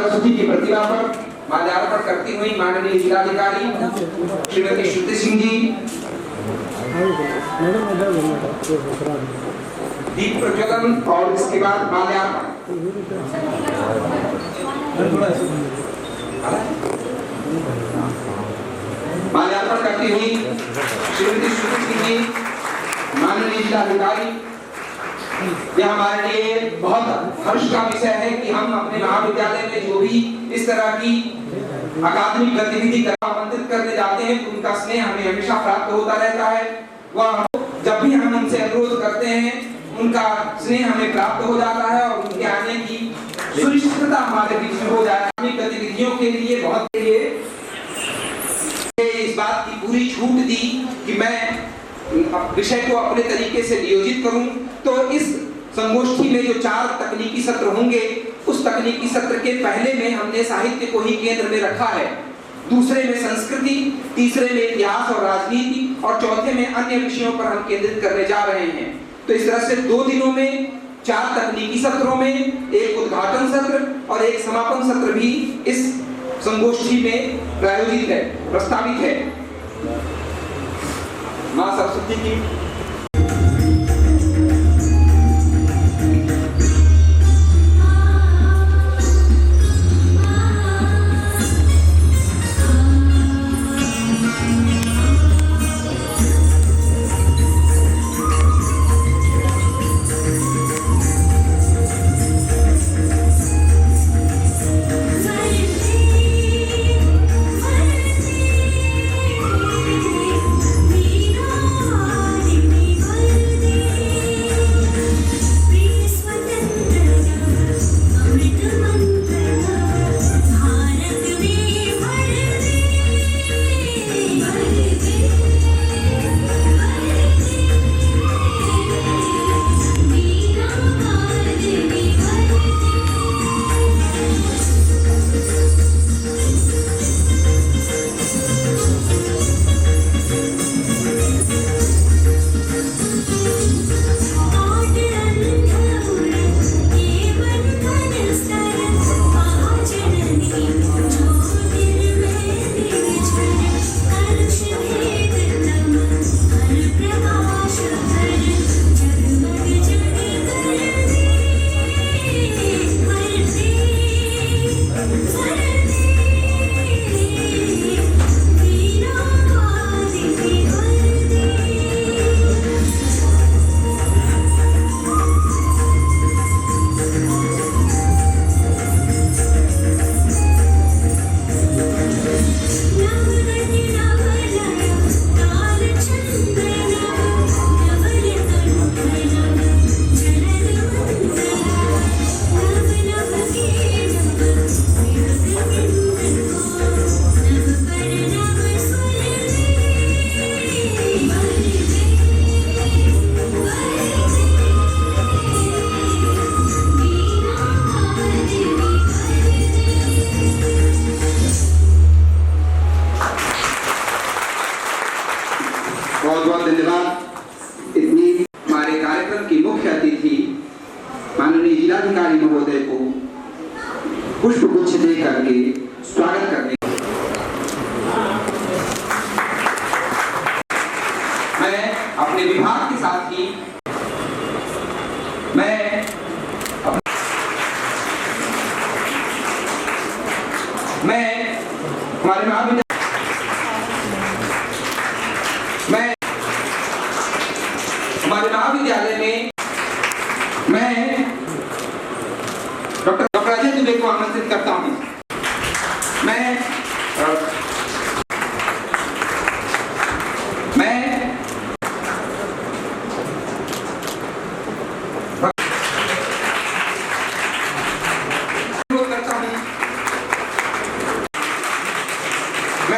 सरस्वती की प्रतिमा पर माल्यार्पण करती हुई माननीय जिलाधिकारी श्रीमती श्रुति सिंह जी दीप प्रज्वलन और इसके बाद माल्यार्पण। माल्यार्पण करती हुई श्रीमती श्रुति सिंह जी माननीय जिलाधिकारी, यह हमारे लिए बहुत हर्ष का विषय है कि हम अपने महाविद्यालय में जो भी इस तरह की अकादमिक गतिविधि आमंत्रित करने जाते हैं तो उनका स्नेह हमें हमेशा प्राप्त होता रहता है। वह जब भी हम उनसे अनुरोध करते हैं उनका स्नेह हमें प्राप्त हो जाता है और उनके आने की सुनिश्चितता हमारे बीच में हो जाए। गतिविधियों के लिए बहुत इस बात की पूरी छूट दी कि मैं विषय को अपने तरीके से नियोजित करूं, तो इस संगोष्ठी में जो 4 तकनीकी सत्र होंगे उस तकनीकी सत्र के पहले में हमने साहित्य को ही केंद्र में रखा है, दूसरे में संस्कृति, तीसरे में इतिहास और राजनीति और चौथे में अन्य विषयों पर हम केंद्रित करने जा रहे हैं। तो इस तरह से 2 दिनों में 4 तकनीकी सत्रों में एक उद्घाटन सत्र और एक समापन सत्र भी इस संगोष्ठी में प्रायोजित है, प्रस्तावित है। मां सरस्वती की बहुत बहुत धन्यवाद। इतनी हमारे कार्यक्रम की मुख्य अतिथि माननीय जिलाधिकारी महोदय को पुष्प गुच्छ दे करके स्वागत करने मैं अपने विभाग के साथ ही मैं हमारे महाविद्यालय हमारे महाविद्यालय में मैं डॉक्टर अजय दुबे को आमंत्रित करता हूं। मैं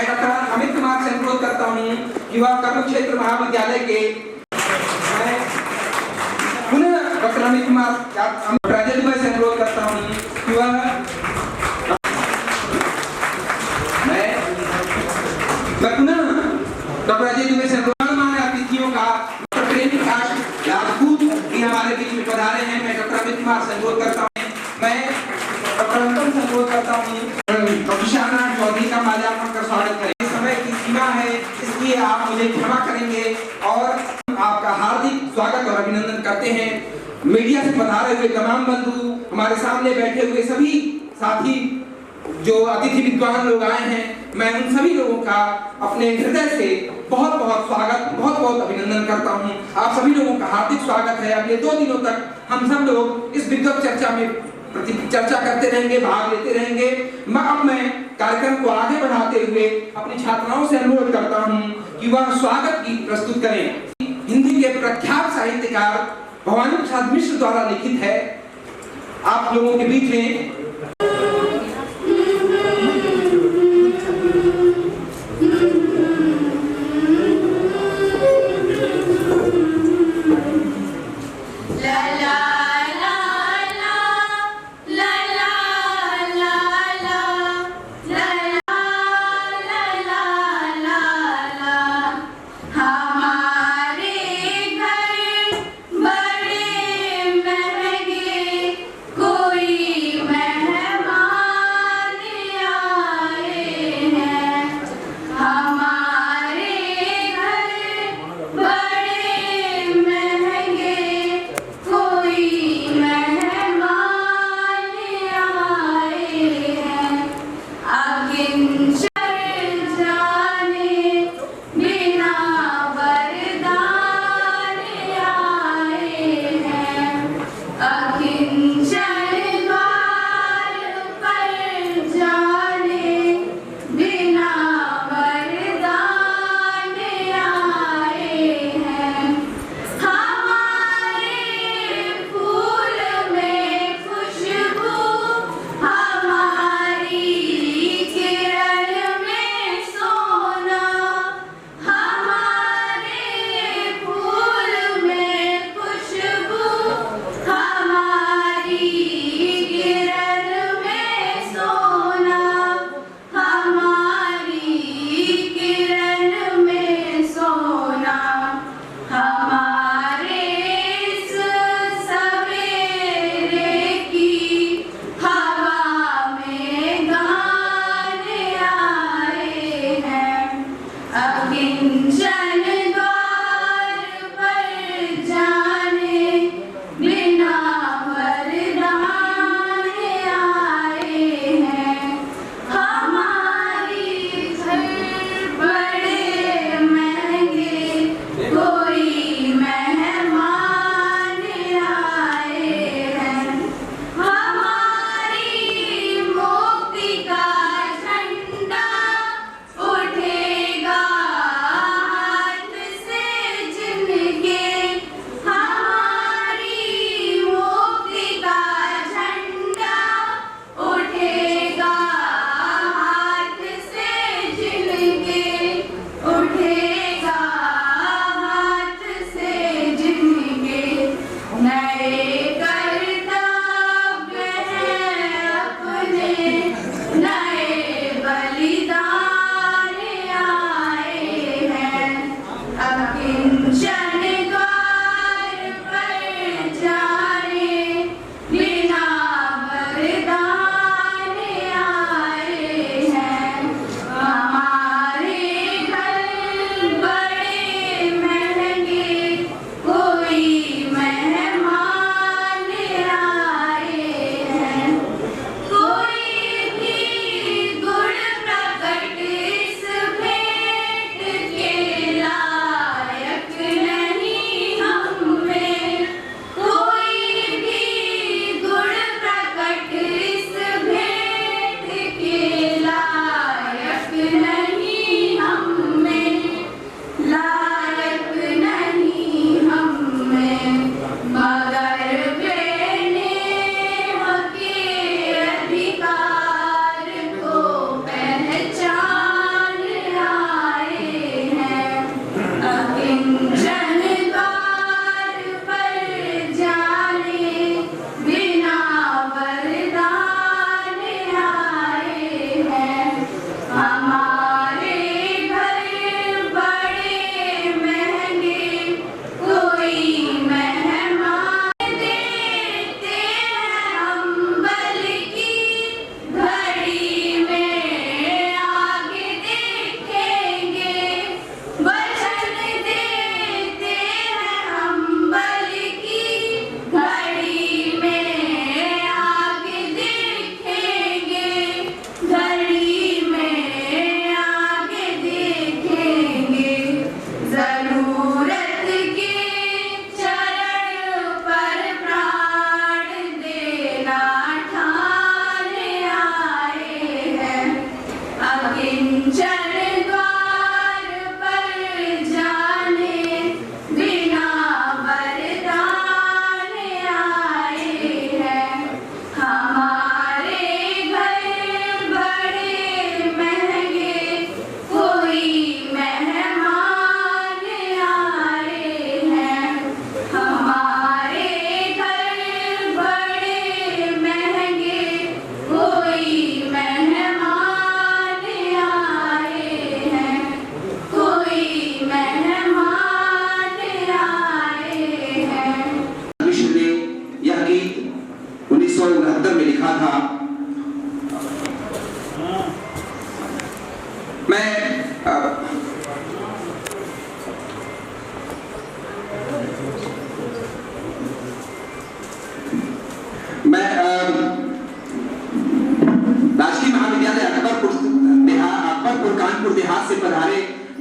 डॉक्टर अमित कुमार से अनुरोध करता हूं कि वह कर्म क्षेत्र महाविद्यालय के डॉक्टर अमित कुमार अजय दुबे से अनुरोध करता हूँ कि वह पुनः डॉक्टर अजय दुबे से मान्य अतिथियों का डॉक्टर प्रेम प्रकाश राजपूत भी हमारे बीच में पधारे हैं। मैं डॉक्टर अमित कुमार से अनुरोध करता हूँ, मैं डॉक्टर अंतम से अनुरोध करता हूँ सीमा है, इसलिए आप मुझे क्षमा करेंगे और आपका हार्दिक स्वागत और अभिनंदन करते हैं। मीडिया से पधारे हुए तमाम बंधु, हमारे सामने बैठे हुए सभी साथी जो अतिथि विद्वान लोग आए हैं, मैं उन सभी लोगों का अपने हृदय से बहुत बहुत स्वागत, बहुत बहुत अभिनंदन करता हूं। आप सभी लोगों का हार्दिक स्वागत है। अगले 2 दिनों तक हम सब लोग इस विद्वत चर्चा में चर्चा करते रहेंगे, भाग लेते रहेंगे। मैं कार्यक्रम को आगे बढ़ाते हुए अपनी छात्राओं से अनुरोध करता हूं कि वह स्वागत गीत प्रस्तुत करें। हिंदी के प्रख्यात साहित्यकार भवानी प्रसाद मिश्र द्वारा लिखित है। आप लोगों के बीच में कोई मैं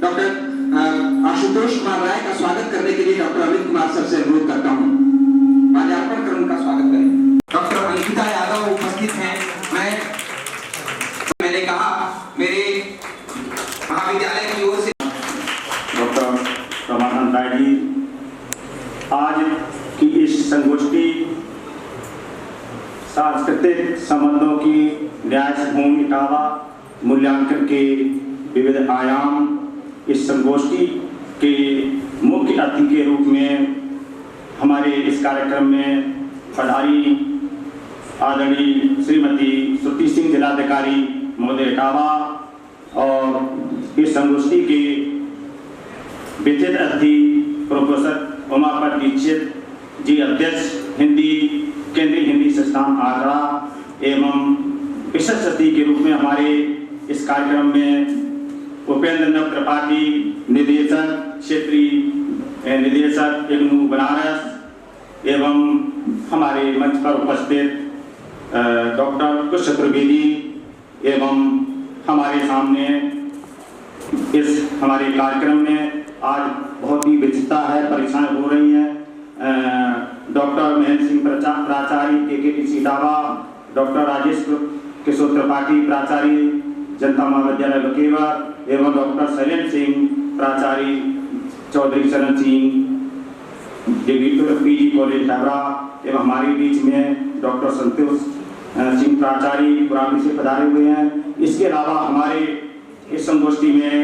डॉक्टर आशुतोष कुमार राय का स्वागत करने के लिए डॉक्टर अमित कुमार सर से अनुरोध करता हूँ, माल्यार्पण कर उनका स्वागत करें। डॉक्टर अंकिता यादव उपस्थित हैं। मैंने कहा मेरे महाविद्यालय की ओर से डॉक्टर रमाकांत राय जी आज की इस संगोष्ठी सांस्कृतिक संबंधों की न्यायपूर्ण इटावा मूल्यांकन के विविध आयाम, इस संगोष्ठी के मुख्य अतिथि के रूप में हमारे इस कार्यक्रम में पधारी आदरणीय श्रीमती श्रुति सिंह जिलाधिकारी महोदय इटावा और इस संगोष्ठी के विचित्र अतिथि प्रोफेसर उमापत दीक्षित जी, अध्यक्ष हिंदी केंद्रीय हिंदी संस्थान आगरा एवं विशिष्ट अतिथि के रूप में हमारे इस कार्यक्रम में उपेंद्र नव त्रिपाठी निदेशक क्षेत्रीय निदेशक इग्नू बनारस एवं हमारे मंच पर उपस्थित डॉक्टर कुश चतुर्वेदी एवं हमारे सामने इस हमारे कार्यक्रम में आज बहुत ही विचित्रता है, परेशानी हो रही है। डॉक्टर महेंद्र सिंह प्राचार्य KKTC इटावा, डॉक्टर राजेश किशोर त्रिपाठी प्राचार्य जनता महाविद्यालय बकेवर एवं डॉक्टर शैलेंद्र सिंह प्राचार्य चौधरी शरण सिंह PG कॉलेज हावड़ा एवं हमारे बीच में डॉक्टर संतोष सिंह प्राचार्य पुरानी से पधारे हुए हैं। इसके अलावा हमारे इस संगोष्ठी में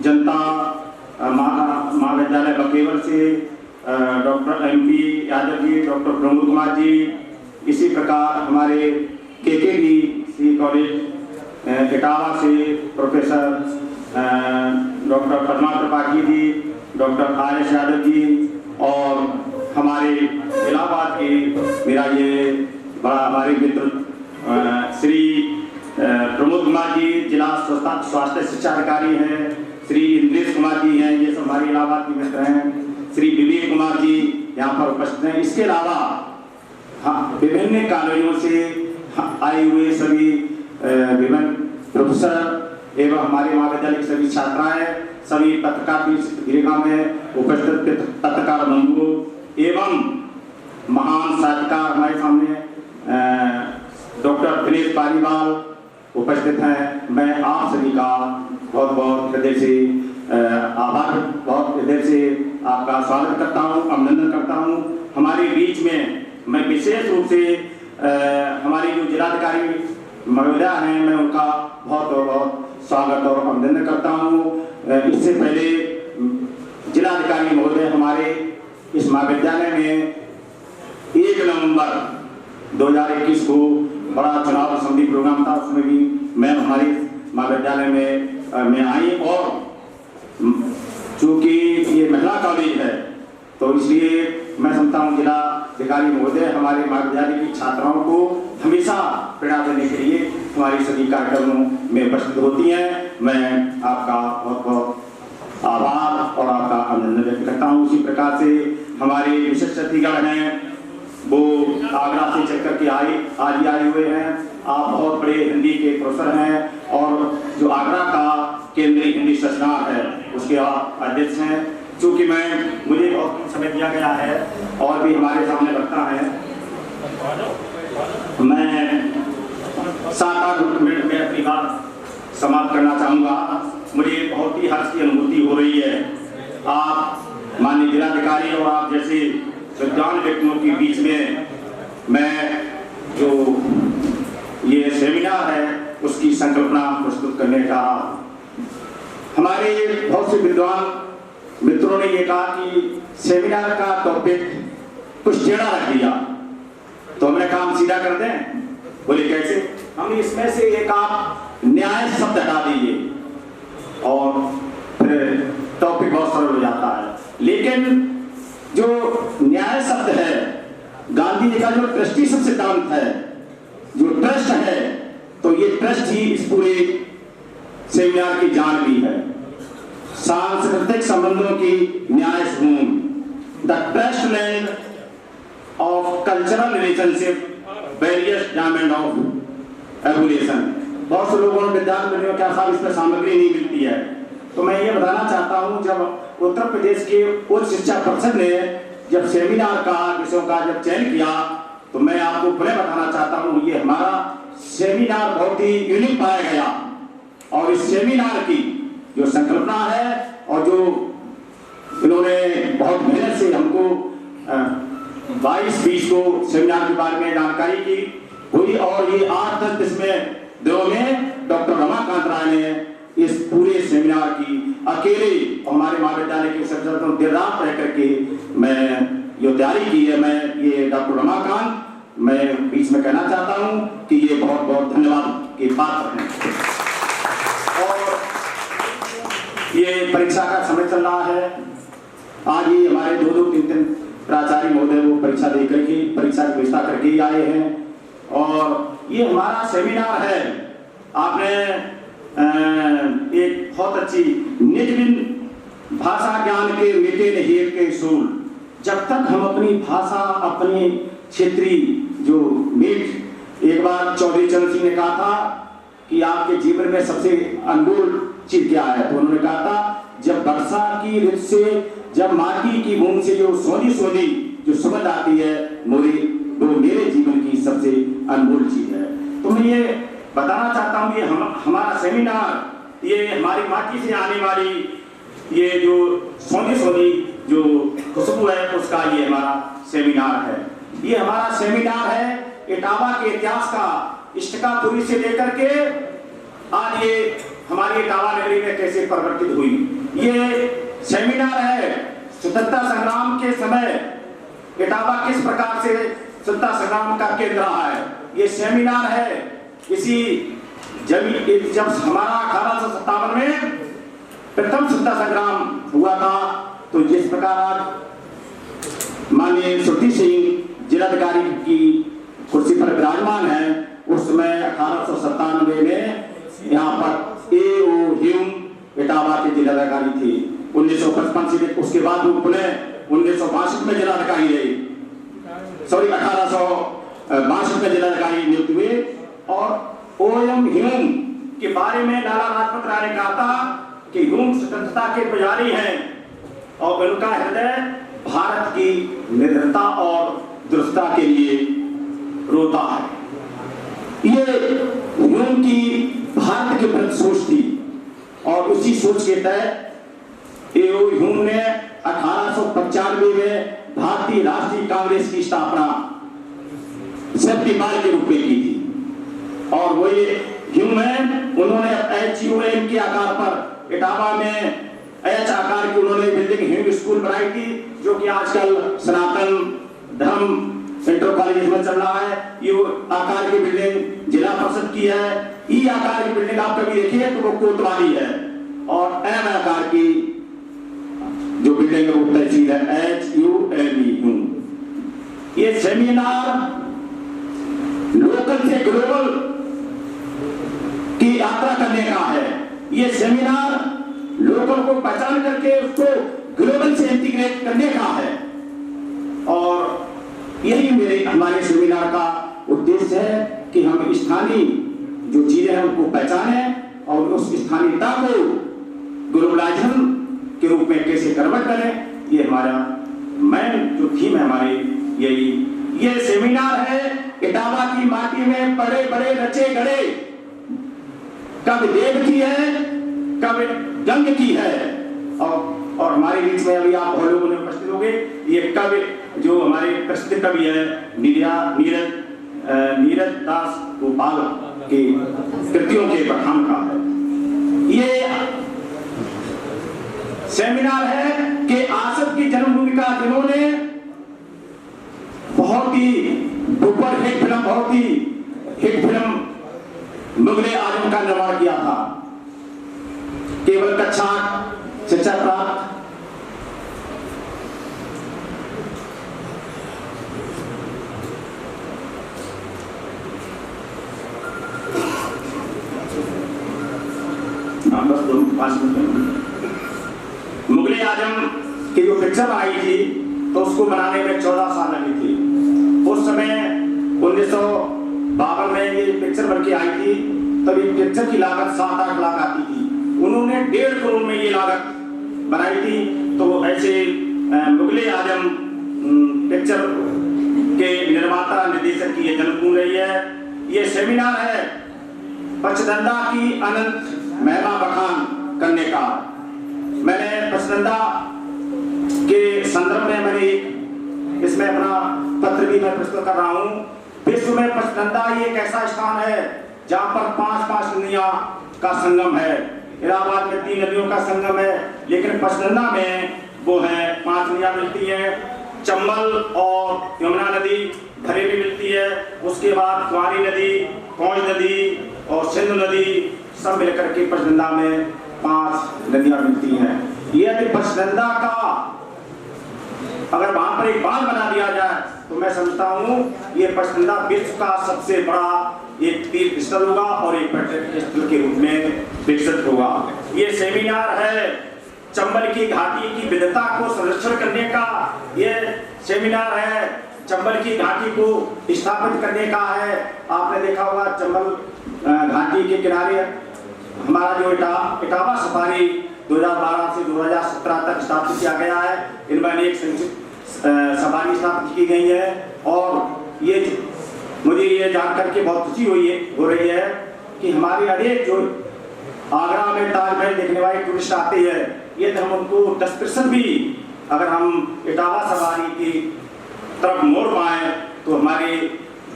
जनता महाविद्यालय बकेवर से doctor MP Yadav ji, doctor Pramod Kumar ji, इसी प्रकार हमारे KKTC कॉलेज इटावा से professor doctor Padma Tripathi ji, doctor RS Yadav ji और हमारे इलाहाबाद के मेरा ये बड़ा हमारे मित्र श्री प्रमोद कुमार जी जिला स्वास्थ्य शिक्षा अधिकारी हैं, श्री इंद्रेश कुमार जी हैं, ये सब हमारे इलाहाबाद के मित्र हैं, श्री विवेक कुमार जी यहाँ पर उपस्थित हैं। इसके अलावा विभिन्न कॉलेजों से आए हुए सभी विभिन्न प्रोफेसर एवं हमारे महाविद्यालय की सभी छात्राएं, सभी पत्रकार दीर्घा में उपस्थित पत्रकार बंधु एवं महान साहित्यकार हमारे सामने डॉक्टर दिनेश पालीवाल उपस्थित हैं। मैं आप सभी का बहुत बहुत हृदय से आभार, बहुत हृदय से आपका स्वागत करता हूँ, अभिनंदन करता हूँ। हमारे बीच में मैं विशेष रूप से हमारी जो जिलाधिकारी महोदया हैं, मैं उनका बहुत बहुत स्वागत और अभिनंदन करता हूँ। इससे पहले जिलाधिकारी महोदय हमारे इस महाविद्यालय में 1 नवंबर 2021 को बड़ा चुनाव संबंधी प्रोग्राम था, उसमें भी मैं हमारे महाविद्यालय में आई और चूँकि ये महिला कॉलेज है तो इसलिए मैं समझता हूँ जिलाधिकारी महोदय हमारे महाविद्यालय की छात्राओं को हमेशा प्रेरणा देने के लिए हमारी सभी कार्यक्रमों में उपस्थित होती हैं। मैं आपका बहुत बहुत आभार और आपका अभिनंदन व्यक्त करता हूँ। उसी प्रकार से हमारे विशिष्ट अतिथिगण हैं, वो आगरा से चक्कर के आज आए हुए हैं। आप बहुत बड़े हिंदी के प्रोफेसर हैं और जो आगरा का केंद्रीय हिंदी संस्थान है उसके आप अध्यक्ष हैं। चूँकि मुझे बहुत समय दिया गया है और भी हमारे सामने रखता है, मैं 7-8 मिनट में अपनी बात समाप्त करना चाहूँगा। मुझे बहुत ही हर्ष की अनुभूति हो रही है। आप माननीय जिलाधिकारी और आप जैसे विद्वान व्यक्तियों के बीच में मैं जो ये सेमिनार है उसकी संकल्पना प्रस्तुत करने जा रहा हूँ। हमारे बहुत से विद्वान मित्रों ने ये कहा कि सेमिनार का टॉपिक कुछ टेढ़ा रख दिया, तो हमने काम सीधा कर दें। बोले कैसे? हमने इसमें से एक आप न्याय शब्द हटा दीजिए और फिर टॉपिक बहुत सरल हो जाता है। लेकिन जो न्याय शब्द है, गांधी जी का जो ट्रस्टीशिप सिद्धांत है, जो ट्रस्ट है, तो ये ट्रस्ट ही इस पूरे सेमिनार की जान भी है। सांस्कृतिक संबंधों की न्यायपूर्ण, the trust land of cultural relationship, various diamond of evolution. बहुत से लोगों ने विद्यार्थी क्या साहब इसमें सामग्री नहीं मिलती है, बताना चाहता हूं, जब उत्तर प्रदेश के उच्च शिक्षा परिषद ने जब सेमिनार का विषयों का जब चयन किया, तो मैं आपको पुनः बताना चाहता हूं, ये हमारा सेमिनार बहुत ही यूनिक पाया गया। और इस सेमिनार की जो संकल्पना है और जो इन्होंने बहुत मेहनत से हमको 22-20 को सेमिनार के बारे में जानकारी की हुई, और ये 8-10 दिनों में डॉक्टर रमाकांत राय ने इस पूरे सेमिनार की अकेले हमारे महाविद्यालय के सदस्यों देर रात रह करके मैं ये तैयारी की है। मैं ये डॉक्टर रमाकांत मैं बीच में कहना चाहता हूं कि ये बहुत बहुत धन्यवाद के पात्र हैं। और ये परीक्षा का समय चल रहा है। आज ये हमारे 2-3 प्राचार्य महोदय वो परीक्षा देकर के परीक्षा की व्यवस्था करके ही आए हैं। और ये हमारा सेमिनार है, आपने एक बहुत अच्छी निज भाषा ज्ञान के मिटे नहीं के सूल। जब तक हम अपनी भाषा अपनी क्षेत्रीय जो मीट, एक बार चौधरी चरण सिंह ने कहा था कि आपके जीवन में सबसे अनमोल चीज क्या है, तो उन्होंने कहा था जब वर्षा की ऋतु से जब माटी की बूंद से जो सोनी सोनी जो सुगंध आती है वो मेरे जीवन की सबसे अनमोल चीज है। तो मैं ये बताना चाहता हूँ, ये हमारा सेमिनार ये हमारी माटी से आने वाली ये जो सोनी सोनी जो खुशबू है उसका ये हमारा सेमिनार है। ये हमारा सेमिनार है इटावा के इतिहास का, इष्टकापुरी से लेकर के आज ये हमारी इटावा नगरी में कैसे परिवर्तित हुई। ये सेमिनार है स्वतंत्रता संग्राम के समय इटावा किस प्रकार से स्वतंत्रता संग्राम का केंद्र रहा है। ये सेमिनार है इसी जब हमारा 1857 में प्रथम स्वतंत्रता संग्राम हुआ था, तो जिस प्रकार आज माननीय श्रुति सिंह जिलाधिकारी की कुर्सी पर विराजमान है, उस समय 1897 में यहाँ पर ए.ओ. ह्यूम इटावा के जिलाधिकारी थे। 1955 से उसके बाद वो पुनः 1962 में जिलाधिकारी रहे, 1862 में जिलाधिकारी नियुक्त हुए। और ओ.एम. ह्यूम के बारे में लाला लाजपत राय ने कहा था कि ह्यूम स्वतंत्रता के पुजारी हैं और उनका हृदय भारत की निर्भरता और दुरुस्ता के लिए रोता है। ये ह्यूम की भारत के प्रति सोच थी और उसी सोच के तहत ए.ओ. ह्यूम ने 1895 में भारतीय राष्ट्रीय कांग्रेस की स्थापना सत्यपाल के रूप में की थी। और वो ये ह्यूम है, उन्होंने HUM के आकार पर इटावा में एच आकार की उन्होंने बिल्डिंग ह्यूम स्कूल बनाई थी, जो कि आजकल सनातन धर्म इंटर कॉलेज में चल रहा है। ये आकार की बिल्डिंग जिला परिषद की है। ई आकार की बिल्डिंग आप कभी देखिए तो वो कोतवाली है, और एम आकार की जो बिल्डिंग है वो तहसील है HUME। ये सेमिनार लोकल से ग्लोबल की यात्रा करने का है। ये सेमिनार लोकल को पहचान करके उसको ग्लोबल से इंटीग्रेट करने का है। और यही हमारे सेमिनार का उद्देश्य है कि हम स्थानीय जो चीजें हैं उनको पहचाने और उस स्थानीयता को ग्लोबलाइजेशन के रूप में कैसे कन्वर्ट करें। ये हमारा मेन जो थीम है हमारी यही। ये सेमिनार है इटावा की माटी में बड़े बड़े रचे गड़े, कब देव की है कब जंग की है। और हमारे बीच में अभी आप बहुत लोगों ने उपस्थित होंगे, ये कवि जो हमारे प्रसिद्ध कवि है नीरज दास गोपाल की कृतियों के पठान का है। ये सेमिनार है कि आसफ की जन्मभूमि का जिन्होंने बहुत ही सुपर हिट फिल्म, बहुत ही हिट फिल्म मुगले आजम का निर्माण किया था। केवल कक्षा शिक्षा प्राप्त मुगले आजम की जो पिक्चर आई थी तो उसको बनाने में 14 साल लगी थी। उस समय 1952 में ये पिक्चर बनके आई थी, तब ये पिक्चर की लागत 7-8 लाख आती थी। उन्होंने 1.5 करोड़ में ये लागत बनाई थी। तो ऐसे मुगले आजम पिक्चर के निर्माता निर्देशक की ये जन्मभूमि रही है। ये सेमिनार है पचदंडा की अनंत महिमा बखान करने का। मैंने पचदंडा के संदर्भ में मैंने इसमें अपना पत्र भी मैं प्रस्तुत कर रहा हूँ। विश्व में पचदंडा ये एक ऐसा स्थान है जहाँ पर 5 नदियाँ का संगम है। इलाहाबाद में 3 नदियों का संगम है, लेकिन पचदंडा में वो है 5 नदियाँ मिलती हैं। चंबल और यमुना नदी भरेली मिलती है, उसके बाद कुंवारी नदी, पौंज नदी और सिंधु नदी सब मिलकर के पचदंडा में 5 नदियाँ मिलती हैं। यदि पचदंडा का अगर वहां पर एक बांध बना दिया जाए तो मैं समझता हूँ ये पचदंडा विश्व का सबसे बड़ा एक तीर्थ स्थल होगा और एक पर्यटक स्थल के रूप में विकसित होगा। ये सेमिनार है चंबल की घाटी की विविधता को संरक्षण करने का। ये सेमिनार है चंबल की घाटी को स्थापित करने का है। आपने देखा होगा चंबल घाटी के किनारे हमारा जो इटावा सफारी 2012 से 2017 तक स्थापित किया गया है। इनमें अनेक सफारी स्थापित की गई है और ये मुझे ये जानकर के बहुत खुशी हो रही है कि हमारे अनेक जो आगरा में ताजमहल देखने वाले टूरिस्ट आते हैं, ये हम उनको 10% भी अगर हम इटावा सफारी की तरफ मोड़ पाए तो हमारे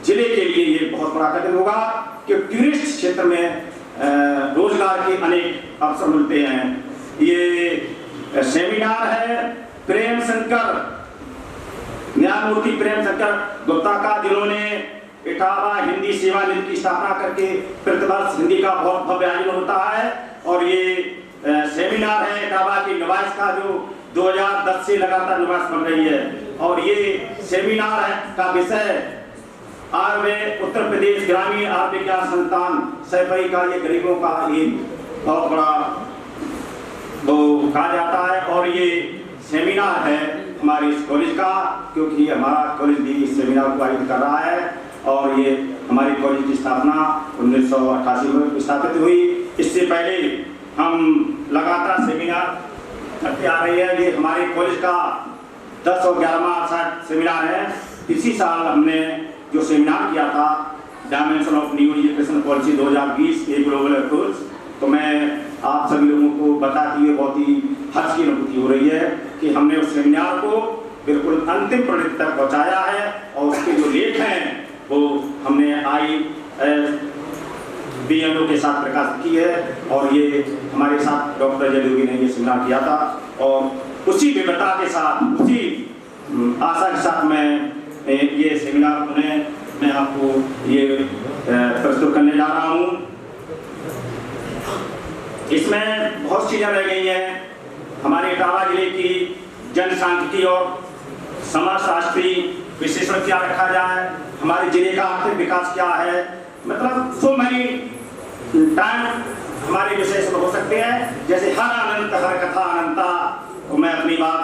जिले के लिए ये बहुत बड़ा कदम होगा कि टूरिस्ट क्षेत्र में रोजगार के अनेक अवसर मिलते हैं। ये सेमिनार है प्रेम शंकर न्यायमूर्ति प्रेम शंकर गुप्ता का, जिन्होंने इटावा हिंदी सेवा निधि की स्थापना करके प्रतिवर्ष हिंदी का बहुत भव्य आयोजन होता है। और ये सेमिनार है इटावा की निवास का जो 2010 से लगातार निवास बन रही है। और ये सेमिनार का विषय आयुर्वेद उत्तर प्रदेश ग्रामीण आयुर्विज्ञान संस्थान सैफई का ये गरीबों का ये बहुत बड़ा वो कहा जाता है। और ये सेमिनार है हमारे इस कॉलेज का, क्योंकि हमारा कॉलेज भी इस सेमिनार को आयोजित कर रहा है। और ये हमारी कॉलेज की स्थापना 1988 में स्थापित हुई। इससे पहले हम लगातार सेमिनार करते आ रहे हैं। ये हमारे कॉलेज का 10 और 11वां सेमिनार है। इसी साल हमने जो सेमिनार किया था dimension of new education policy 2020 a global approach, तो मैं आप सभी लोगों को बताते हुए बहुत ही हर्ष की अनुभूति हो रही है कि हमने उस सेमिनार को बिल्कुल अंतिम परिणति तक पहुंचाया है। और उसके जो लेख हैं वो हमने IBNO के साथ प्रकाशित की है। और ये हमारे साथ डॉक्टर जयदेवी ने ये सेमिनार किया था। और उसी विविधता के साथ, उसी आशा के साथ मैं ये सेमिनार मैं आपको ये प्रस्तुत करने जा रहा हूँ। इसमें बहुत चीजें रह गई हैं। हमारे इटावा जिले की जनसांख्यिकी और समाजशास्त्री विशेषण क्या रखा जाए, हमारे जिले का आर्थिक विकास क्या है, मतलब सो मैनी टाइम हमारे विशेषण हो सकते हैं। जैसे हर अनंत हर कथा अनंता, तो मैं अपनी बात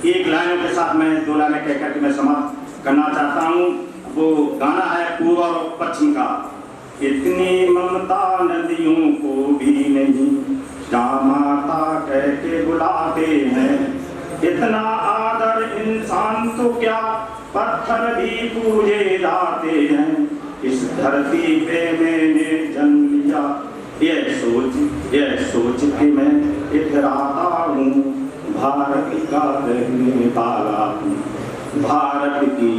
एक लाइनों के साथ मैं 2 लाइनें कहकर के मैं समाप्त करना चाहता हूँ। वो गाना है पूर्व और पश्चिम का। इतनी ममता नदियों को भी नहीं जहाँ माता कह के बुलाते हैं, इतना आदर इंसान तो क्या पत्थर भी पूजे जाते हैं। इस धरती पे मैंने जन्म लिया यह सोच के मैं इतराता हूँ, भारत का रहने वाला हूँ, भारत की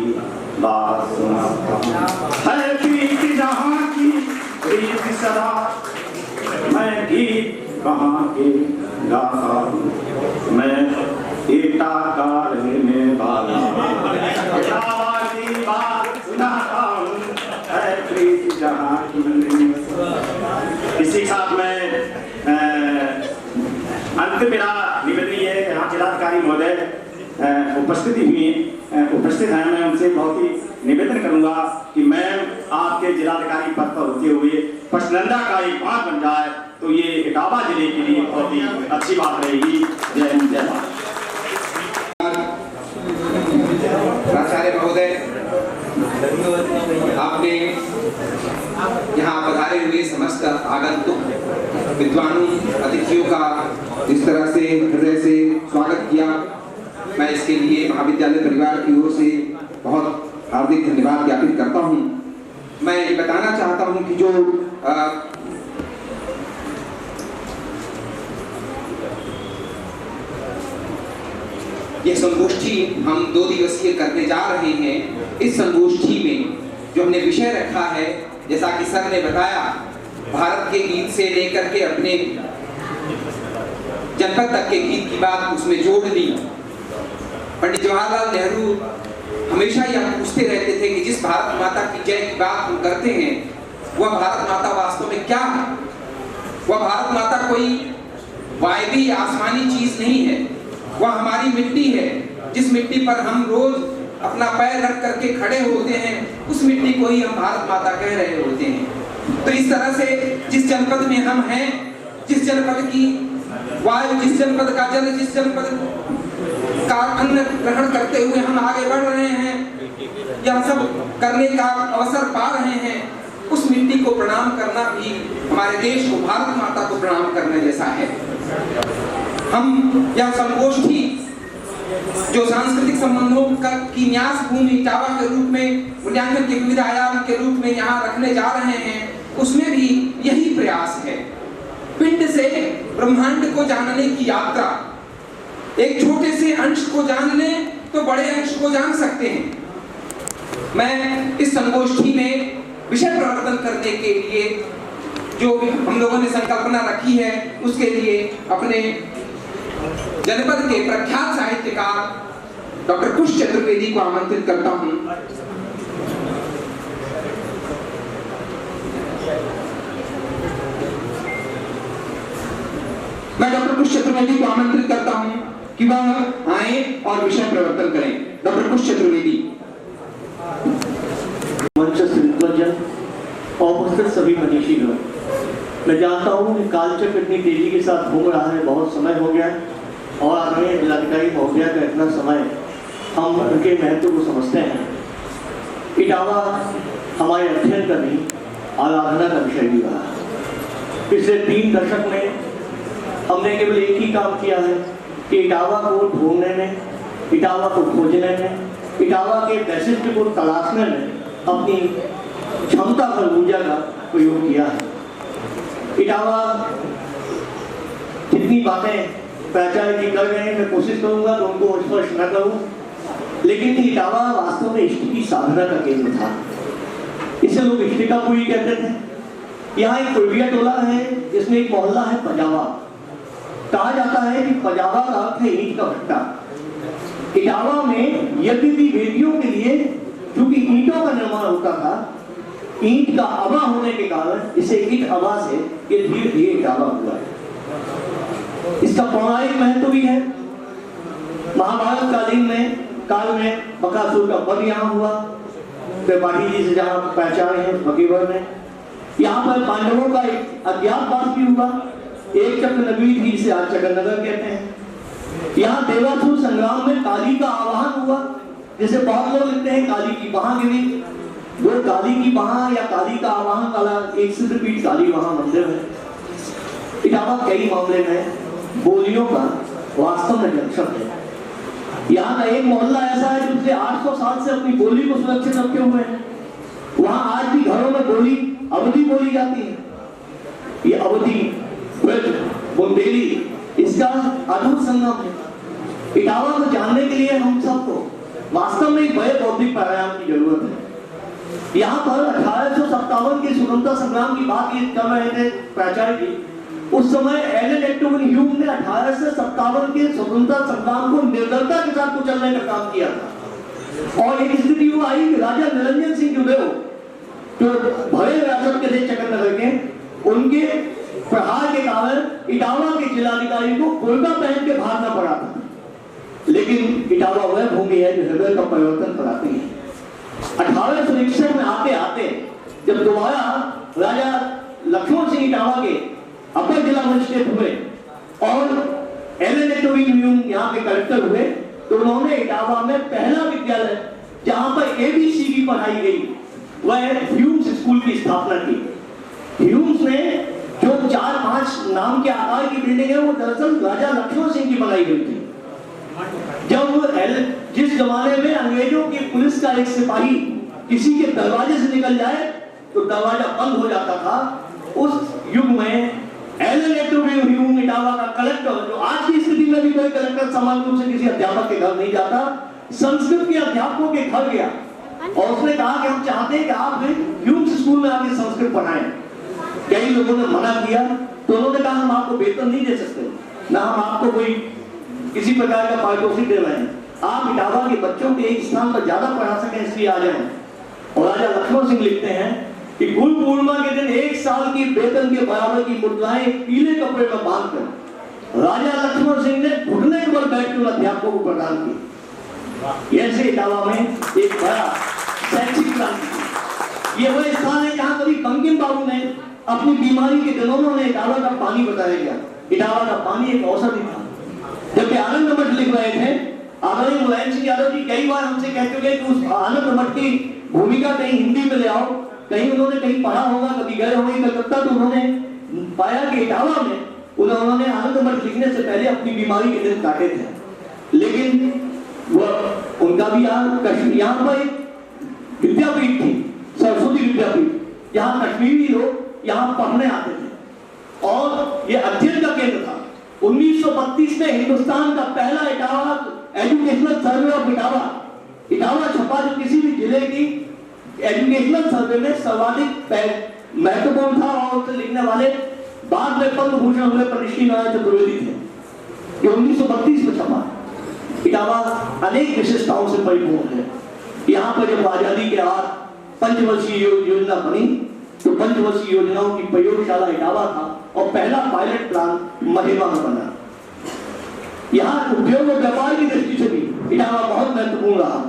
बात सुनाता हूँ। है प्रीत जहाँ की प्रीत सदा, मैं गीत कहाँ के गाता हूँ, मैं एटा का रहने वाला इटावा की बात सुनाता हूँ, है प्रीत जहाँ की। इसी साथ में अंत मेरा निवेदन है कि यहाँ जिलाधिकारी महोदय उपस्थित हैं। मैं उनसे बहुत ही निवेदन करूंगा कि मैं आपके जिलाधिकारी पद पर होते हुए पचदंडा का एक बांध बन जाए तो ये इटावा जिले के लिए बहुत ही अच्छी बात रहेगी। जय हिंद, जय भारत। प्राचार्य महोदय, आपने यहाँ पधारे हुए समस्त आगंतुक विद्वानों अतिथियों का इस तरह से हृदय से स्वागत किया, मैं इसके लिए महाविद्यालय परिवार की ओर से बहुत हार्दिक धन्यवाद ज्ञापित करता हूं। मैं ये बताना चाहता हूं कि जो ये संगोष्ठी हम 2 दिवसीय करने जा रहे हैं, इस संगोष्ठी में जो हमने विषय रखा है, जैसा कि सर ने बताया, भारत के गीत से लेकर के अपने जनपद तक के गीत की बात उसमें जोड़ दी। पंडित जवाहरलाल नेहरू हमेशा यह पूछते रहते थे कि जिस भारत माता की जय की बात हम करते हैं, वह भारत माता वास्तव में क्या है? वह भारत माता कोई वायवी आसमानी चीज नहीं है, वह हमारी मिट्टी है, जिस मिट्टी पर हम रोज अपना पैर रख करके खड़े होते हैं, उस मिट्टी को ही हम भारत माता कह रहे होते हैं। तो इस तरह से जिस जनपद में हम हैं, जिस जनपद की वायु, जिस जनपद का जल, जिस जनपद का अन्न ग्रहण करते हुए हम आगे बढ़ रहे हैं, यह सब करने का अवसर पा रहे हैं, उस मिट्टी को प्रणाम करना भी हमारे देश को, भारत माता को प्रणाम करने जैसा है। हम यह संगोष्ठी जो सांस्कृतिक संबंधों की न्यास भूमि इटावा के रूप में, मूल्यांकन के विविध आयाम के रूप में यहाँ रखने जा रहे हैं, उसमें भी यही प्रयास है। पिंड से ब्रह्मांड को जानने की यात्रा, एक छोटे से अंश को जान लें तो बड़े अंश को जान सकते हैं। मैं इस संगोष्ठी में विषय प्रवर्तन करने के लिए जो हम लोगों ने संकल्पना रखी है, उसके लिए अपने जनपद के प्रख्यात साहित्यकार डॉक्टर कुश चतुर्वेदी को आमंत्रित करता हूं। मैं डॉक्टर कुश चतुर्वेदी को आमंत्रित करता हूं कि वह आए और विषय प्रवर्तन करें। डॉक्टर कुश चतुर्वेदी। मंच संयोजन और उपस्थित सभी मनीषीगण, मैं जानता हूँ कि कालचक्र इतनी तेजी के साथ घूम रहा है, बहुत समय हो गया और आदरणीय जिलाधिकारी महोदया का इतना समय हम उनके महत्व को समझते हैं। इटावा हमारे अध्ययन का नहीं, आराधना का विषय भी रहा है। पिछले 3 दशक में हमने केवल एक ही काम किया है कि इटावा को ढूंढने में, इटावा को खोजने में, इटावा के वैशिष्ट्य को तलाशने में अपनी क्षमता और ऊर्जा का प्रयोग किया है। इटावा जितनी बातें प्राचार्य जी कर रहे हैं, मैं कोशिश करूंगा कि उनको स्पर्श न करूं, लेकिन इटावा वास्तव में इष्ट की साधना का केंद्र था। इसे लोग इष्टिकापुरी कहते थे। यहाँ एक पूर्विया टोला है जिसमें एक मोहल्ला है पजावा। कहा जाता है कि पजावा का अर्थ है ईंट का भट्टा। इटावा में यद्यपि वेदियों के लिए क्योंकि ईंटों का निर्माण होता था, ईंट का अबा होने के कारण इसे ईंट अबा से ये धीरे धीरे इटावा हुआ है। इसका पौराणिक महत्व भी है। महाभारत काल में बकासुर का वध यहाँ हुआ। त्रिपाठी जी से जहाँ प्राचार्य हैं बकीवर में, यहाँ पर पांडवों का एक अज्ञातवास भी हुआ। एक चक्र नगरी थी, जिसे आज चक्र नगर कहते हैं। यहाँ देवासुर संग्राम में काली का आवाहन हुआ, जिसे बहुत लोग लिखते हैं काली की वहां गिरी। वो काली की वहां या काली का आवाहन वाला एक सिद्धपीठ काली वहां मंदिर है। इटावा कई मामले में बोलियों का वास्तव में जंक्शन है। यहाँ का एक मोहल्ला ऐसा है जो पिछले 800 साल से अपनी बोली को सुरक्षित रखे हुए हैं। वहाँ आज भी घरों में बोली अवधी बोली जाती है। ये अवधी, बुंदेली, इसका अद्भुत संगम है। इटावा को जानने के लिए हम सबको वास्तव में एक बड़े बौद्धिक प्राणायाम की जरूरत है। यहाँ पर 1857 के स्वतंत्रता संग्राम की बात ये कर रहे थे प्राचार्य जी। उस समय एलन एक्टोवन ह्यूम ने 1857 के स्वतंत्रता संग्राम को निर्दलता के साथ कुचलने का काम किया था। और एक स्थिति वो आई कि राजा निरंजन सिंह जुदेव, जो भरे राजद के थे चक्कर नगर के, उनके प्रहार के कारण इटावा के जिलाधिकारी को गोलका पहन के भागना पड़ा था। लेकिन इटावा वह भूमि है जो हृदय का परिवर्तन कराती है। 1861 में आते आते जब दोबारा राजा लक्ष्मण सिंह इटावा के अपर जिला मजिस्ट्रेट हुए और एलन एक्टोवन यहाँ के कलेक्टर हुए, तो उन्होंने इटावा में पहला विद्यालय जहाँ पर ABC की पढ़ाई गई, वह ह्यूम्स स्कूल की स्थापना की। ह्यूम्स ने जो 4-5 नाम के आकार की बिल्डिंग है, वो दरअसल राजा लक्ष्मण सिंह की बनाई गई थी। जब जिस जमाने में अंग्रेजों की पुलिस का एक सिपाही किसी के दरवाजे से निकल जाए तो दरवाजा बंद हो जाता था, उस युग में एलन ह्यूम इटावा का कलेक्टर, जो आज की स्थिति में भी कोई कलेक्टर सामान्य रूप से किसी अध्यापक के घर नहीं जाता, संस्कृत के अध्यापकों के घर गया और उसने कहा कि हम चाहते हैं कि आप ह्यूम्स स्कूल में आके संस्कृत पढ़ाएं। कई लोगों ने मना किया तो उन्होंने कहा हम आपको वेतन नहीं दे सकते, ना हम आपको कोई किसी प्रकार का पारितोषिक दे रहे हैं, आप इटावा के बच्चों के एक स्थान पर ज्यादा पढ़ा सकें इसलिए आ जाएं। और राजा लक्ष्मण सिंह लिखते हैं कि गुरु पूर्णिमा के दिन 1 साल की वेतन के बराबर की मुद्राएं पीले कपड़े में बांधकर राजा लक्ष्मण सिंह ने घुटने के बल बैठ कर अध्यापकों को प्रदान की। ऐसे इटावा में एक बड़ा शैक्षिक क्रांति। ये वह स्थान है जहां कभी बंकिम बाबू ने अपनी बीमारी के दिनों में इटावा का पानी बताया गया। इटावा का पानी एक औषधि था। जब आनंद मठ लिख रहे थे, आदरणीय मुलायम सिंह यादव जी कई बार हमसे कहते हुए कि उस आनंद मठ की भूमिका कहीं हिंदी में ले आओ, कहीं उन्होंने कहीं पढ़ा होगा, कभी गए होंगे कलकत्ता, तो उन्होंने पाया कि इटावा में उन्होंने आनंद मठ लिखने से पहले अपनी बीमारी के दिन काटे थे। लेकिन वह उनका भी यहाँ पर एक विद्यापीठ थी, सरस्वती विद्यापीठ, यहाँ कश्मीरी लोग यहाँ पढ़ने आते थे और ये अध्ययन का केंद्र था। 1932 में हिंदुस्तान का पहला Etawah educational survey of Etawah छपा, जो किसी भी जिले की एजुकेशनल सर्वे में सर्वाधिक महत्वपूर्ण था। और उसे लिखने वाले बाद में पद्म भूषण हुए ऋषि नारायण चतुर्वेदी थे। ये 1932 में छपा। इटावा अनेक विशेषताओं से परिपूर्ण है। यहाँ पर जब आजादी के बाद पंचवर्षीय योजना बनी तो पंचवर्षीय योजनाओं की प्रयोगशाला इटावा था और पहला पायलट प्लान महिमा में बना। यहाँ उद्योग और व्यापार की दृष्टि से भी इटावा बहुत महत्वपूर्ण रहा।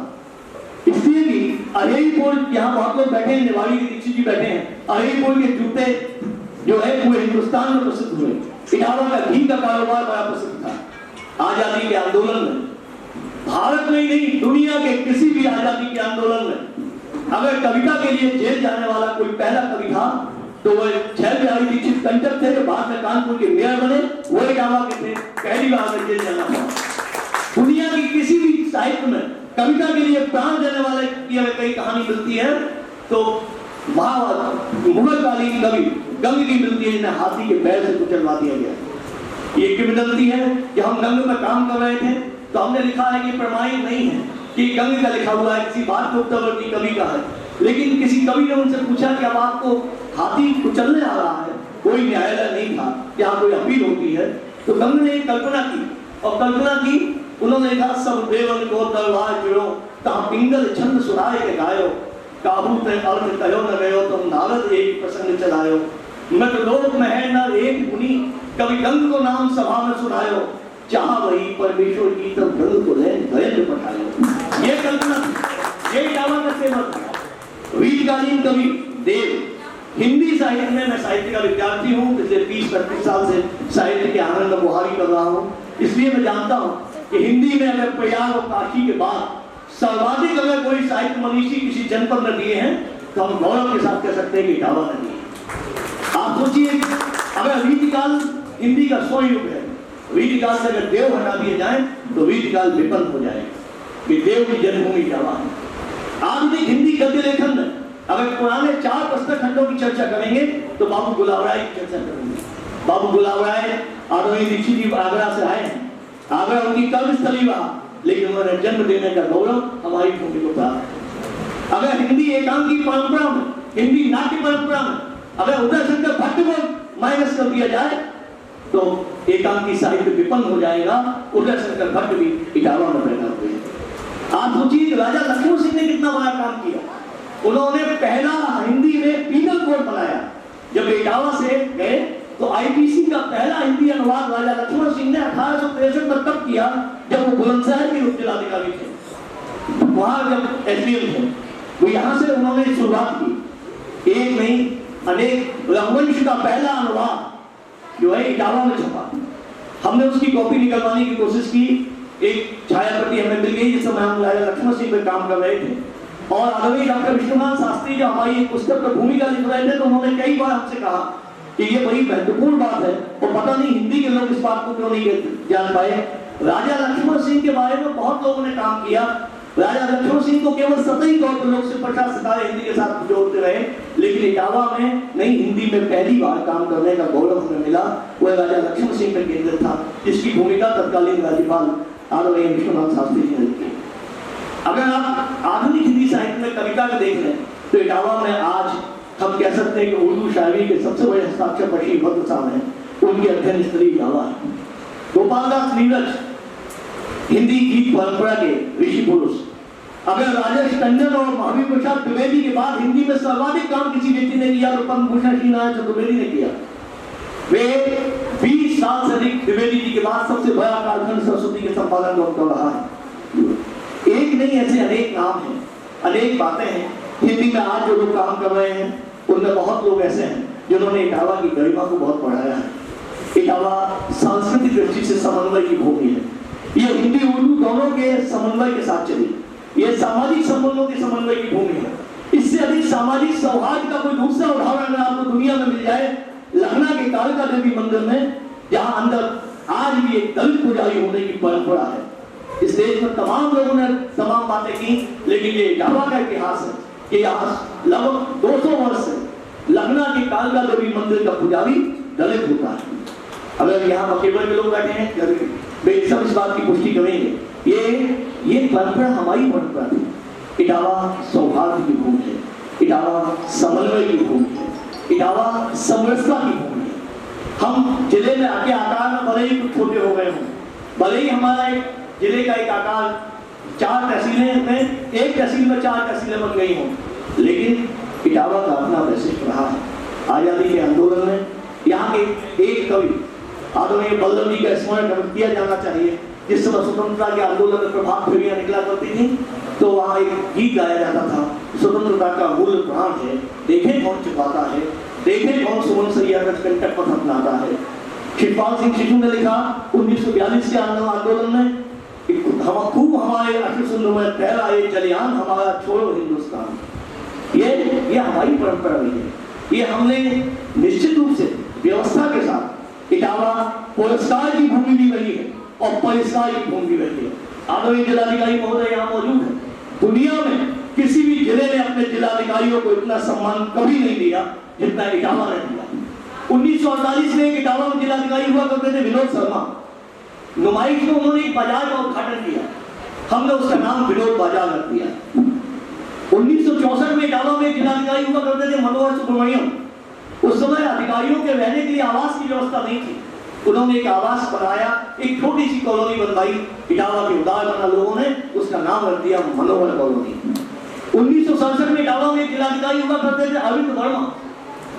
इसलिए भी अरेईपुर, यहाँ बहुत लोग बैठे हैं, निवाड़ी के दीक्षित जी बैठे हैं, अरेईपुर के जूते जो है पूरे हिंदुस्तान में प्रसिद्ध हुए। इटावा का घी का कारोबार बड़ा प्रसिद्ध था। आजादी के आंदोलन में, भारत में ही नहीं दुनिया के किसी भी आजादी के आंदोलन में अगर कविता के लिए जेल जाने वाला कोई पहला कवि था तो वह छैल बिहारी दीक्षित कंटक थे, जो बाद में कानपुर के मेयर बने, वो इटावा के थे। पहली बार जेल जाना हुआ। दुनिया की किसी भी साहित्य में कविता के लिए प्राण देने वाले की अगर कई कहानी मिलती है तो मुगलकालीन कवि गंग की मिलती है, जिन्हें हाथी के पैर से कुचलवा दिया गया। ये किंवदंती है कि हम गंग में काम कर रहे थे तो हमने लिखा है कि प्रमाणित नहीं है कि गंग का लिखा हुआ है, किसी बात के उत्तरवर्ती कवि का है। लेकिन किसी कवि ने उनसे पूछा कि अब आपको हाथी कुचलने आ रहा है, कोई न्यायालय नहीं था, यहाँ कोई अपील होती है, तो गंग ने कल्पना की और कल्पना की उन्होंने कहा सब देवन को दरबार जुड़ो ता पिंगल छंद सुनाए के गायो काबू ते अर्थ कहो न गयो तुम नारद एक प्रसंग चलायो मत लोक में है न एक मुनि कवि गंग को नाम सभा में सुनायो चाह वही परमेश्वर की तब गंग को ले गए पठायो। ये कल्पना थी, ये इटावा का सेवक था। वीरकालीन कवि देव। हिंदी साहित्य में मैं साहित्य का विद्यार्थी हूँ, पिछले 30-35 साल से साहित्य के आनंद में बुहारी कर रहा हूँ, इसलिए मैं जानता हूँ कि हिंदी में अगर प्रयाग और काशी के बाद सर्वाधिक अगर कोई साहित्य मनीषी किसी जनपद में दिए हैं तो हम गौरव के साथ कह सकते हैं कि इटावा ने दिए। आप सोचिए अगर रीतिकाल हिंदी का स्वयुग है, रीतिकाल से अगर देव हटा दिए जाए तो रीतिकाल विपन्न हो जाएगा कि देव की जन्मभूमि इटावा है। आधुनिक हिंदी गद्य लेखन में अगर पुराने 4 पुस्तक खंडों की चर्चा करेंगे तो बाबू गुलाब राय की चर्चा करेंगे। बाबू गुलाब राय आदरणीय दीक्षित जी आगरा से आए हैं, आगरा उनकी कर्मस्थली रहा, लेकिन उन्होंने जन्म देने का गौरव हमारी भूमि को प्राप्त। अगर हिंदी एकांकी परंपरा में, हिंदी नाट्य परंपरा में अगर उदय शंकर भट्ट को माइनस कर दिया जाए तो एकांकी साहित्य विपन्न हो जाएगा। उदय शंकर भट्ट भी इटावा में पैदा हुए। आप सोचिए राजा लक्ष्मण सिंह ने कितना बड़ा काम किया। उन्होंने पहला हिंदी में पीनल कोड बनाया। जब इटावा से गए तो आईपीसी का पहला हिंदी अनुवाद राजा लक्ष्मण सिंह ने 1863 में तब किया जब वो बुलंदशहर के उप जिलाधिकारी थे, वहां जब एसडीएम थे, तो यहाँ से उन्होंने शुरुआत की। एक नहीं अनेक रघुवंश का पहला अनुवाद जो है इटावा में छपा। हमने उसकी कॉपी निकलवाने की कोशिश की, एक छायाप्रति हमें मिल गई जिस समय हम राजा लक्ष्मण सिंह पर काम कर रहे थे। और आदरणीय डॉक्टर विष्णुमान शास्त्री जो हमारी एक पुस्तक पर भूमिका लिख रहे थे तो उन्होंने कई बार हमसे कहा कि ये बड़ी महत्वपूर्ण बात है और पता नहीं हिंदी के लोग इस बात को क्यों नहीं जान पाए। राजा लक्ष्मण सिंह के बारे में बहुत लोगों ने काम किया। राजा लक्ष्मण सिंह को केवल सतही तौर पर लोग 50 सितारे हिंदी के साथ जोड़ते रहे, लेकिन इटावा में नहीं, हिंदी में पहली बार काम करने का गौरव हमें मिला। वह राजा लक्ष्मण सिंह पर केंद्रित था, जिसकी भूमिका तत्कालीन राज्यपाल आदरणीय विश्वनाथ शास्त्री जी ने की। अगर आप आधुनिक हिंदी साहित्य में कविता को देख लें तो इटावा में आज हम कह सकते हैं कि उर्दू शायरी के सबसे बड़े हस्ताक्षर पशी भद्र साहब हैं, उनकी अध्ययन स्थली इटावा है। गोपालदास नीरज हिंदी गीत परंपरा के ऋषि पुरुष। अगर राजेश टंडन और महावीर प्रसाद द्विवेदी के बाद हिंदी में सर्वाधिक काम किसी व्यक्ति ने किया तो पद्म भूषण श्री नारायण चतुर्वेदी ने किया। वे 20 साल से अधिक द्विवेदी जी के बाद सबसे बड़ा कालखंड सरस्वती के संपादन का उनका रहा है। एक नहीं, ऐसे अनेक नाम हैं, अनेक बातें हैं हिंदी में आज जो लोग काम कर रहे हैं, उनमें बहुत लोग ऐसे हैं जिन्होंने इटावा की गरिमा को बहुत बढ़ाया है। इटावा सांस्कृतिक दृष्टि से समन्वय की भूमि है। यह हिंदी उर्दू दोनों के समन्वय के साथ चली। यह सामाजिक संबंधों के समन्वय की भूमि है। इससे अधिक सामाजिक सौहार्द का कोई दूसरा उदाहरण अगर आपको दुनिया में मिल जाए, लखना के कालिका देवी मंदिर में, जहां अंदर आज भी एक दलित पुजारी होने की परंपरा है। इस देश में तमाम लोगों ने तमाम बातें की, लेकिन ये इटावा का इतिहास है कि आज लगभग 200 वर्ष से लखना के कालिका देवी मंदिर का पुजारी दलित होता है। अगर यहाँ केवल के लोग बैठे हैं, वे सब इस बात की पुष्टि करेंगे। ये परंपरा हमारी परंपरा थी। इटावा सौहार्द की भूमि है, इटावा समन्वय की भूमि है, इटावा समरसता की भूमि है। हम जिले में आके आकार में भले ही कुछ छोटे हो गए हों, भले ही हमारा एक जिले का एक आकार 4 तहसीलें में, एक तहसील में 4 तहसीलें बन गई हों, लेकिन इटावा का अपना वैशिष्ट रहा है। आजादी के आंदोलन में यहाँ के एक कवि आदरणीय बल्लभ जी का स्मरण किया जाना चाहिए। जिस समय स्वतंत्रता के आंदोलन में प्रभात फेरियां निकला करती थी तो वहाँ एक गीत गाया जाता था, स्वतंत्रता का मूल प्राण है, देखें कौन छुपाता है, देखें कौन सुमन सैया कंटक पथ अपनाता है। शिवपाल सिंह शिशु ने लिखा 1942 के आंदोलन में, हम खूब हमारे अश्रुसुंद में तैरा ये जलियान, हमारा छोड़ो हिंदुस्तान। ये हमारी परंपरा रही है। ये हमने निश्चित रूप से व्यवस्था के साथ इटावा पुरस्कार की भूमि भी रही है और पुरस्कार की भूमि रही है। आदरणीय जिलाधिकारी महोदय यहाँ मौजूद है। दुनिया में किसी भी जिले ने अपने जिलाधिकारियों को इतना सम्मान कभी नहीं दिया जितना इटावा ने दिया। 1948 में इटावा में जिलाधिकारी हुआ करते थे विनोद शर्मा। नुमाइश में उन्होंने एक बाजार का उद्घाटन किया, हमने उसका नाम विनोद बाजार रख दिया। 1964 में इटावा में जिलाधिकारी हुआ करते थे मनोहर सुब्रमण्यम। उस समय अधिकारियों के रहने के लिए आवास की व्यवस्था नहीं थी, उन्होंने एक आवास बनाया, एक छोटी सी कॉलोनी बनवाई। इटावा के उदार बना लोगों ने उसका नाम रख दिया मनोहर कॉलोनी। 1967 में इटावा में जिलाधिकारी हुआ करते थे अरविंद वर्मा।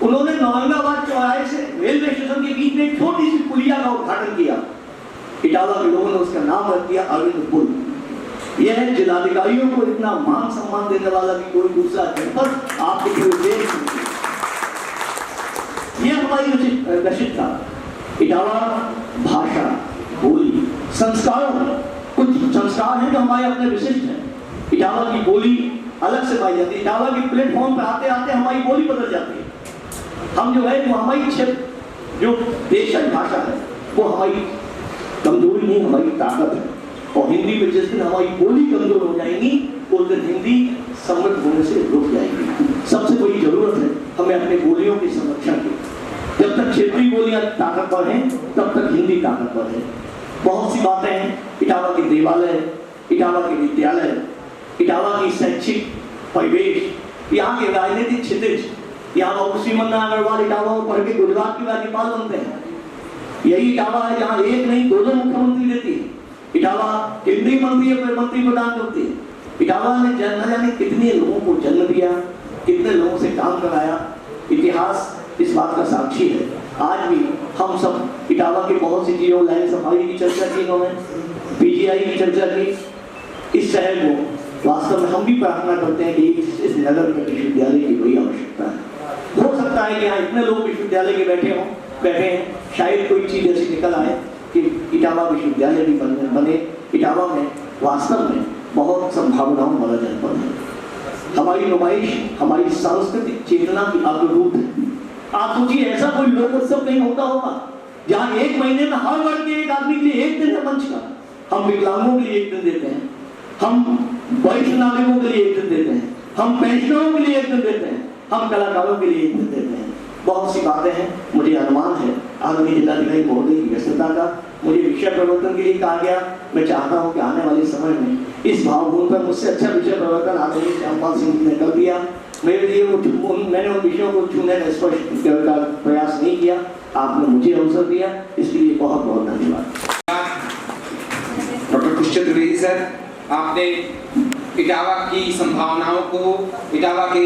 उन्होंने औरंगाबाद चौराहे से रेलवे स्टेशन के बीच में एक छोटी सी पुलिया का उद्घाटन किया। इटावा के लोगों ने उसका नाम रख दिया अरविंद पुल। यह जिलाधिकारियों को इतना मान सम्मान देने वाला भी कोई दूसरा जनपद आपके पूरे देश में। यह हमारी विशिष्टता। इटावा भाषा, बोली, संस्कारों में कुछ संस्कार हैं जो हमारे अपने विशिष्ट हैं। इटावा की बोली अलग से पाई जाती है। इटावा के प्लेटफॉर्म पर आते आते हमारी बोली बदल जाती है। हम जो है वो हमारी क्षेत्र जो देशज भाषा है वो हमारी कमजोरी नहीं, हमारी ताकत है। और हिंदी में जिस दिन हमारी बोली कमजोर हो जाएगी उस दिन हिंदी समृद्ध होने से रुक जाएगी। सबसे बड़ी जरूरत है हमें अपने बोलियों के संरक्षण की। जब तक क्षेत्रीय बोलियां ताकतवर हैं तब तक हिंदी ताकतवर है। बहुत सी बातें हैं, इटावा के देवालय, इटावा के विद्यालय, इटावा की शैक्षिक परिवेश, यहाँ के राजनीतिक क्षितिज। यहाँ श्रीमन्ना अग्रवाल इटावा में पढ़ के गुजरात के राज्यपाल बनते हैं। यही इटावा है जहाँ एक नहीं 2 मुख्यमंत्री देती है। इटावा केंद्रीय मंत्री मंत्री प्रदान करती है। इटावा ने न जाने कितने लोगों को जन्म दिया, कितने लोगों से काम कराया। इतिहास इस बात का साक्षी है। आज भी हम सब इटावा के बहुत सी चीजों, लाइन सफाई की चर्चा की इन्होंने, पीजीआई की चर्चा की। इस शहर को वास्तव में हम भी प्रार्थना करते हैं कि इस नगर में विश्वविद्यालय की बड़ी आवश्यकता है। हो सकता है कि यहाँ इतने लोग विश्वविद्यालय के बैठे हैं, शायद कोई चीज ऐसी निकल आए कि इटावा विश्वविद्यालय भी बने। इटावा में वास्तव में बहुत संभावनाओं वाला जनपद है। हमारी नुमाइश हमारी सांस्कृतिक चेतना की अग्रदूत है। आप सोचिए ऐसा कोई लोक उत्सव कहीं होता होगा जहाँ एक महीने में हर वर्ग के एक आदमी के लिए एक दिन है मंच का। हम विकलांगों के लिए एक दिन देते हैं, हम वरिष्ठ नागरिकों के लिए एक दिन देते हैं, हम पेंशनरों के लिए एक दिन देते हैं, हम कलाकारों के लिए एक दिन देते हैं। बहुत सी बातें हैं। मुझे अनुमान है आगामी जिलाधिकारी महोदय की व्यस्तता का, मुझे विषय प्रवर्तन के लिए कहा गया। मैं चाहता हूं कि आने वाले समय में इस भावभूमि पर मुझसे अच्छा विषय प्रवर्तन आदरणीय श्यामपाल सिंह ने कर दिया। मेरे लिए मैंने उन विषयों को छूने का स्पष्ट का प्रयास नहीं किया। आपने मुझे अवसर दिया, इसके लिए बहुत बहुत धन्यवाद। डॉक्टर कुशल द्विवेदी सर, आपने इटावा की संभावनाओं को, इटावा के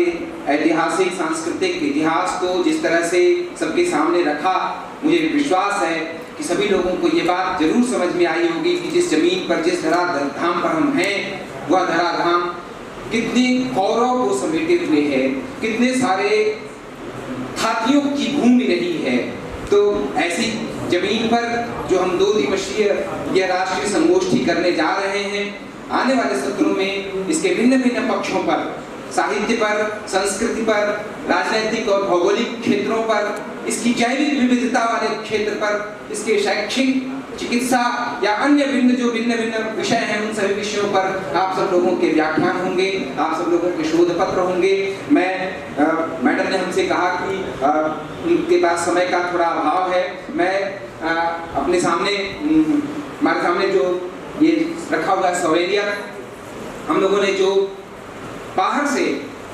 ऐतिहासिक सांस्कृतिक इतिहास को जिस तरह से सबके सामने रखा, मुझे विश्वास है कि सभी लोगों को ये बात जरूर समझ में आई होगी कि जिस जमीन पर, जिस धराधाम पर हम हैं, वह धराधाम कितने गौरव को समेटे हुए है, कितने सारे हाथियों की भूमि रही है। तो ऐसी जमीन पर जो हम 2 दिवसीय यह राष्ट्रीय संगोष्ठी करने जा रहे हैं, आने वाले सत्रों में इसके भिन्न भिन्न पक्षों पर, साहित्य पर, संस्कृति पर, राजनीतिक और भौगोलिक क्षेत्रों पर, इसकी जैविक विविधता वाले क्षेत्र पर, इसके शैक्षिक, चिकित्सा या अन्य भिन्न भिन्न विषय हैं, उन सभी विषयों पर आप सब लोगों के व्याख्यान होंगे, आप सब लोगों के शोध पत्र होंगे। मैडम ने हमसे कहा कि उनके पास समय का थोड़ा अभाव है। मैं अपने सामने, हमारे सामने जो ये रखा हुआ सवेलियत, हम लोगों ने जो बाहर से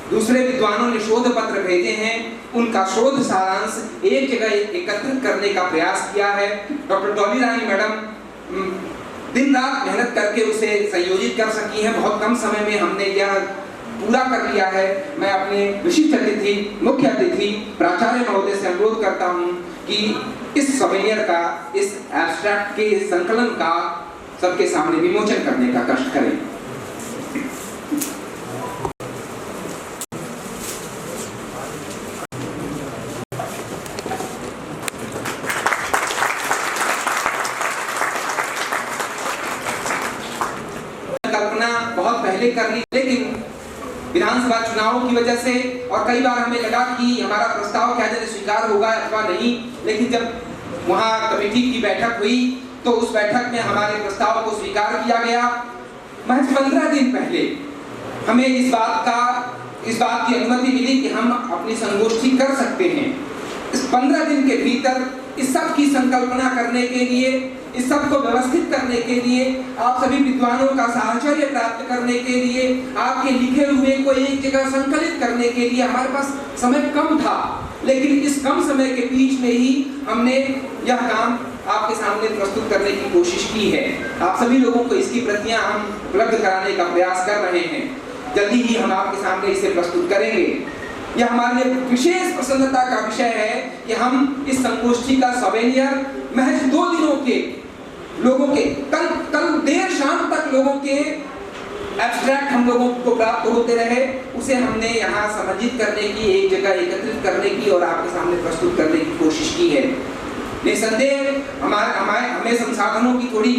दूसरे विद्वानों ने शोध पत्र भेजे हैं, उनका शोध सारांश एक जगह एकत्रित करने का प्रयास किया है। डॉक्टर डॉली रानी मैडम दिन रात मेहनत करके उसे संयोजित कर सकी हैं। बहुत कम समय में हमने यह पूरा कर लिया है। मैं अपने विशिष्ट अतिथि, मुख्य अतिथि प्राचार्य महोदय से अनुरोध करता हूं कि इस सवेलियर का, इस एब्स्ट्रैक्ट के संकलन का सबके सामने विमोचन करने का कष्ट करें। कल्पना बहुत पहले कर ली, लेकिन विधानसभा चुनावों की वजह से और कई बार हमें लगा कि हमारा प्रस्ताव क्या जाने स्वीकार होगा अथवा नहीं, लेकिन जब वहां कमेटी की बैठक हुई तो उस बैठक में हमारे प्रस्ताव को स्वीकार किया गया। महज 15 दिन पहले हमें इस बात की अनुमति मिली कि हम अपनी संगोष्ठी कर सकते हैं। इस 15 दिन के भीतर इस सब की संकल्पना करने के लिए, इस सब को व्यवस्थित करने के लिए, आप सभी विद्वानों का साहचर्य प्राप्त करने के लिए, आपके लिखे हुए को एक जगह संकलित करने के लिए हमारे पास समय कम था, लेकिन इस कम समय के बीच में ही हमने यह काम आपके सामने प्रस्तुत करने की कोशिश की है। आप सभी लोगों को इसकी प्रतियां हम उपलब्ध कराने का प्रयास कर रहे हैं। जल्दी ही हम आपके सामने इसे प्रस्तुत करेंगे। यह हमारे लिए विशेष प्रसन्नता का विषय है कि हम इस संगोष्ठी का सवेलियर महज 2 दिनों के लोगों के, कल देर शाम तक लोगों के एब्स्ट्रैक्ट हम लोगों को प्राप्त होते रहे, उसे हमने यहाँ समर्जित करने की, एक जगह एकत्रित करने की और आपके सामने प्रस्तुत करने की कोशिश की है। निसंदेह हमें संसाधनों की थोड़ी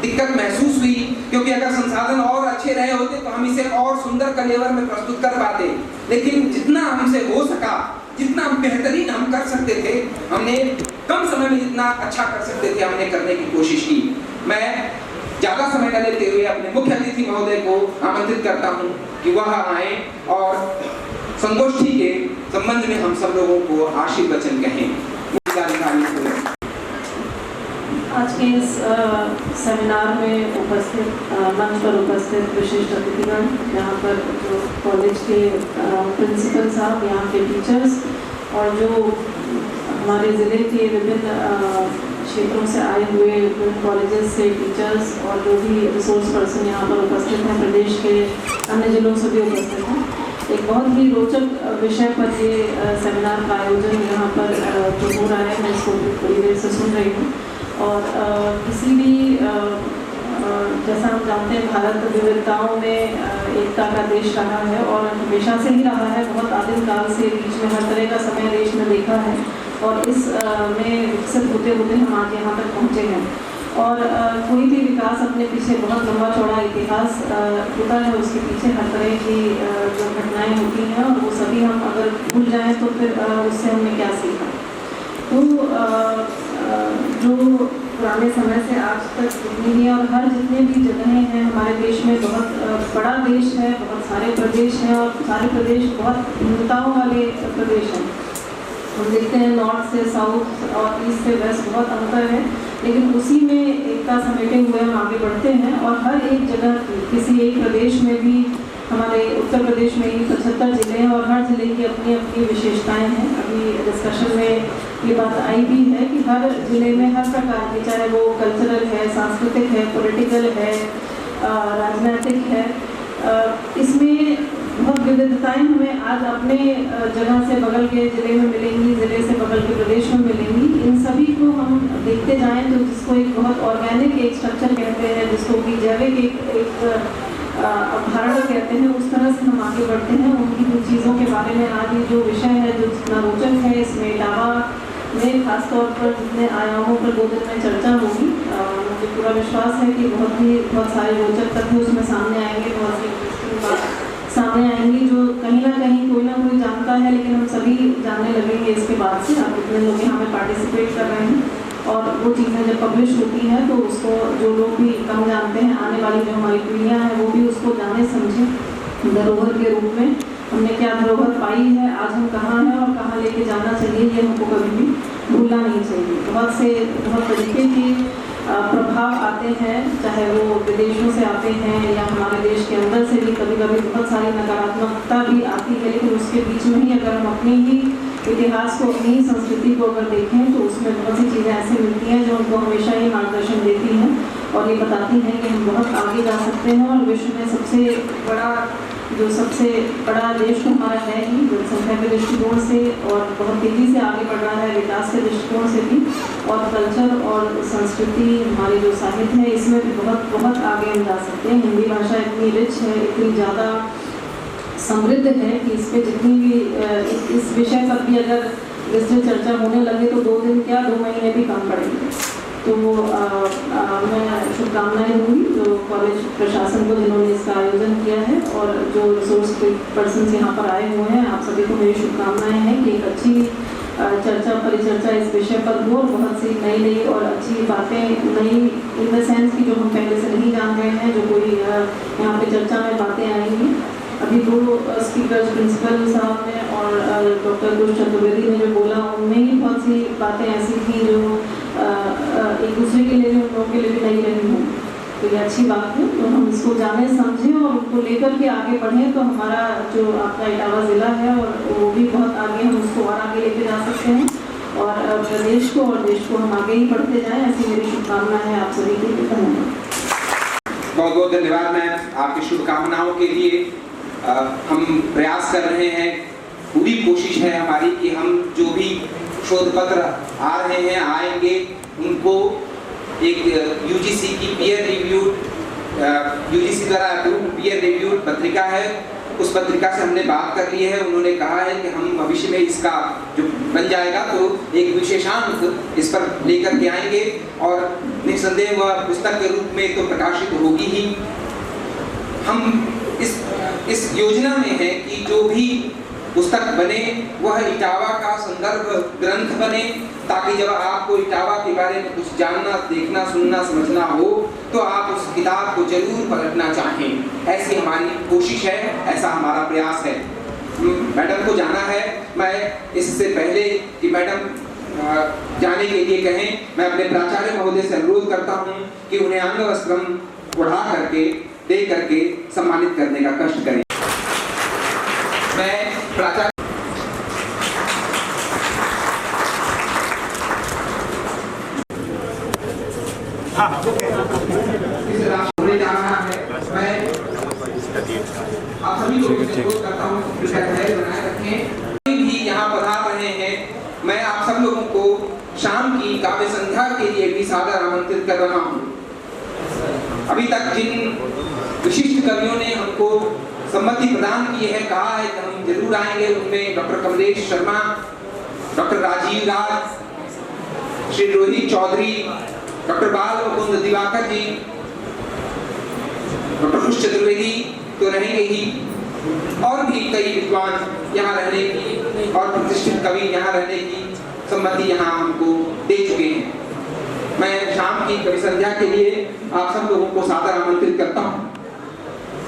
दिक्कत महसूस हुई, क्योंकि अगर संसाधन और अच्छे रहे होते तो हम इसे और सुंदर कलेवर में प्रस्तुत कर पाते, लेकिन जितना हमसे हो सका, जितना बेहतरीन हम कर सकते थे, हमने कम समय में जितना अच्छा कर सकते थे हमने करने की कोशिश की। मैं ज्यादा समय न लेते हुए अपने मुख्य अतिथि महोदय को आमंत्रित करता हूं कि वह आए और संगोष्ठी के संबंध में हम सब लोगों को आशीर्वचन कहें। आज के इस सेमिनार में उपस्थित, मंच पर उपस्थित विशिष्ट अतिथिगण, यहाँ पर जो कॉलेज के प्रिंसिपल साहब, यहाँ के टीचर्स और जो हमारे ज़िले के विभिन्न क्षेत्रों से आए हुए विभिन्न कॉलेजेस से टीचर्स और जो भी रिसोर्स पर्सन यहाँ पर उपस्थित हैं, प्रदेश के अन्य जिलों से भी उपस्थित हैं। एक बहुत ही रोचक विषय पर ये सेमिनार का आयोजन यहाँ पर जो हो रहा है, मैं इसको थोड़ी देर से सुन रही हूँ। और किसी भी जैसा हम जानते हैं, भारत विविधताओं में एकता का देश रहा है और हमेशा से ही रहा है। बहुत आदिम काल से बीच में हर तरह का समय देश में देखा है और इस में विकसित होते होते हम आज यहाँ तक पहुँचे हैं। और कोई भी विकास अपने पीछे बहुत लंबा चौड़ा इतिहास होता है, उसके पीछे हर तरह की जो घटनाएं होती हैं और वो सभी हम अगर भूल जाएं तो फिर उससे हमने क्या सीखा। तो जो पुराने समय से आज तक जितनी भी और हर जितने भी जगहें हैं हमारे देश में, बहुत बड़ा देश है, बहुत सारे प्रदेश हैं और सारे प्रदेश बहुत भिन्नताओं वाले प्रदेश हैं। हम देखते हैं नॉर्थ से साउथ और ईस्ट से वेस्ट बहुत अंतर है, लेकिन उसी में एकता समेटे हुए हम आगे बढ़ते हैं। और हर एक जगह किसी एक प्रदेश में भी, हमारे उत्तर प्रदेश में ही 75 जिले हैं और हर जिले की अपनी अपनी विशेषताएं हैं। अभी डिस्कशन में ये बात आई भी है कि हर जिले में हर प्रकार की, चाहे वो कल्चरल है, सांस्कृतिक है, पॉलिटिकल है, राजनीतिक है, इसमें बहुत विविधताएं हमें आज अपने जगह से बगल के जिले में मिलेंगी, जिले से बगल के प्रदेश में मिलेंगी। इन सभी को हम देखते जाएं तो जिसको एक बहुत ऑर्गेनिक एक स्ट्रक्चर कहते हैं, जिसको कि जैविक एक अवधारणा कहते हैं, उस तरह से हम आगे बढ़ते हैं। उनकी कुछ चीज़ों के बारे में आज ये जो विषय है जो जितना रोचक है, इसमें इटावा में खासतौर पर जितने आयामों पर 2 दिन में चर्चा होगी, मुझे पूरा विश्वास है कि बहुत सारे रोचक तथ्य उसमें सामने आएंगे, बहुत सी इंटरेस्टिंग बात सामने आएंगी जो कहीं ना कोई जानता है, लेकिन हम सभी जानने लगेंगे इसके बाद से। आप इतने लोग यहाँ में पार्टिसिपेट कर रहे हैं और वो चीज़ें जब पब्लिश होती हैं तो उसको जो लोग भी कम जानते हैं, आने वाली जो हमारी पीढ़ियाँ हैं वो भी उसको जाने समझें धरोहर के रूप में। हमने क्या धरोहर पाई है, आज हम कहाँ हैं और कहाँ लेके जाना चाहिए, ये हमको कभी भी भूलना नहीं चाहिए। बहुत तरीके के प्रभाव आते हैं, चाहे वो विदेशों से आते हैं या हमारे देश के अंदर से भी कभी कभी बहुत सारी नकारात्मकता भी आती है, लेकिन उसके बीच में ही अगर हम अपनी ही इतिहास को, अपनी संस्कृति को अगर देखें तो उसमें बहुत सी चीज़ें ऐसी मिलती हैं जो हमको हमेशा ही मार्गदर्शन देती हैं और ये बताती हैं कि हम बहुत आगे जा सकते हैं। और विश्व में सबसे बड़ा देश तो हमारा है ही जनसंख्या के दृष्टिकोण से और बहुत तेज़ी से आगे बढ़ रहा है विकास के दृष्टिकोण से भी, और कल्चर और संस्कृति, हमारी जो साहित्य है, इसमें भी बहुत आगे हम जा सकते हैं। हिंदी भाषा इतनी रिच है, इतनी ज़्यादा समृद्ध है कि इस पर जितनी भी इस विषय पर भी अगर विस्तृत चर्चा होने लगे तो 2 दिन क्या 2 महीने भी कम पड़ेंगे। तो मैं शुभकामनाएं दूंगी जो कॉलेज प्रशासन को जिन्होंने इसका आयोजन किया है और जो रिसोर्स पर्सन यहाँ पर आए हुए हैं, आप सभी को मेरी शुभकामनाएं हैं कि एक अच्छी परिचर्चा इस विषय पर हो और बहुत सी नई और अच्छी बातें, नई इन द सेंस की जो हम पहले से नहीं जान रहे हैं, जो कोई यहाँ पे चर्चा में बातें आएंगी। अभी 2 स्पीकर्स प्रिंसिपल साहब ने और डॉक्टर कुश चतुर्वेदी ने जो बोला, उनमें ही बहुत सी बातें ऐसी थी जो एक दूसरे के लिए भी, उन लोगों के लिए भी नहीं रही हूँ। तो ये अच्छी बात है, तो हम इसको जाने समझें और उनको लेकर के आगे बढ़ें तो हमारा जो आपका इटावा ज़िला है और वो भी बहुत आगे, हम उसको और आगे लेके जा सकते हैं और प्रदेश को और देश को हम आगे ही बढ़ते जाएँ, ऐसी मेरी शुभकामना है आप सभी के लिए। धन्यवाद। बहुत बहुत धन्यवाद मैम, आपकी शुभकामनाओं के लिए। हम प्रयास कर रहे हैं, पूरी कोशिश है हमारी कि हम जो भी शोध पत्र आ रहे हैं, आएंगे, उनको एक यूजीसी की यूजीसी द्वारा अप्रूव्ड पीयर रिव्यूड पत्रिका है, उस पत्रिका से हमने बात कर ली है। उन्होंने कहा है कि हम भविष्य में इसका जो बन जाएगा तो एक विशेषांक इस पर लेकर के आएंगे और निस्संदेह वह पुस्तक के रूप में तो प्रकाशित होगी ही। हम इस योजना में है कि जो भी पुस्तक बने वह इटावा का संदर्भ ग्रंथ बने, ताकि जब आपको इटावा के बारे में कुछ जानना, देखना, सुनना, समझना हो तो आप उस किताब को जरूर पलटना चाहें। ऐसी हमारी कोशिश है, ऐसा हमारा प्रयास है। मैडम को जाना है, मैं इससे पहले कि मैडम जाने के लिए कहें, मैं अपने प्राचार्य महोदय से अनुरोध करता हूं कि उन्हें अंग वस्त्रम उड़ा करके दे करके सम्मानित करने का कष्ट करें। मैं प्राचार्य होने जा रहा है, मैं आप सभी लोगों से अनुरोध करता हूँ कि बनाए रखें। भी यहाँ पधार रहे हैं, मैं आप सब लोगों को शाम की काव्य संध्या के लिए भी सादर आमंत्रित कर रहा हूँ। अभी तक जिन विशिष्ट कवियों ने हमको सम्मति प्रदान की है, कहा है कि हम जरूर आएंगे, उनमें डॉक्टर कमलेश शर्मा, डॉक्टर राजीव राज, श्री रोहित चौधरी, डॉक्टर बाल मुकुंद दिवाकर जी, डॉक्टर कुश चतुर्वेदी तो रहेंगे ही, और भी कई विद्वान यहाँ रहने की और प्रतिष्ठित कवि यहाँ रहने की सम्मति यहाँ हमको दे चुके हैं। मैं शाम की कवि संध्या के लिए आप सब लोगों को सादर आमंत्रित करता हूँ।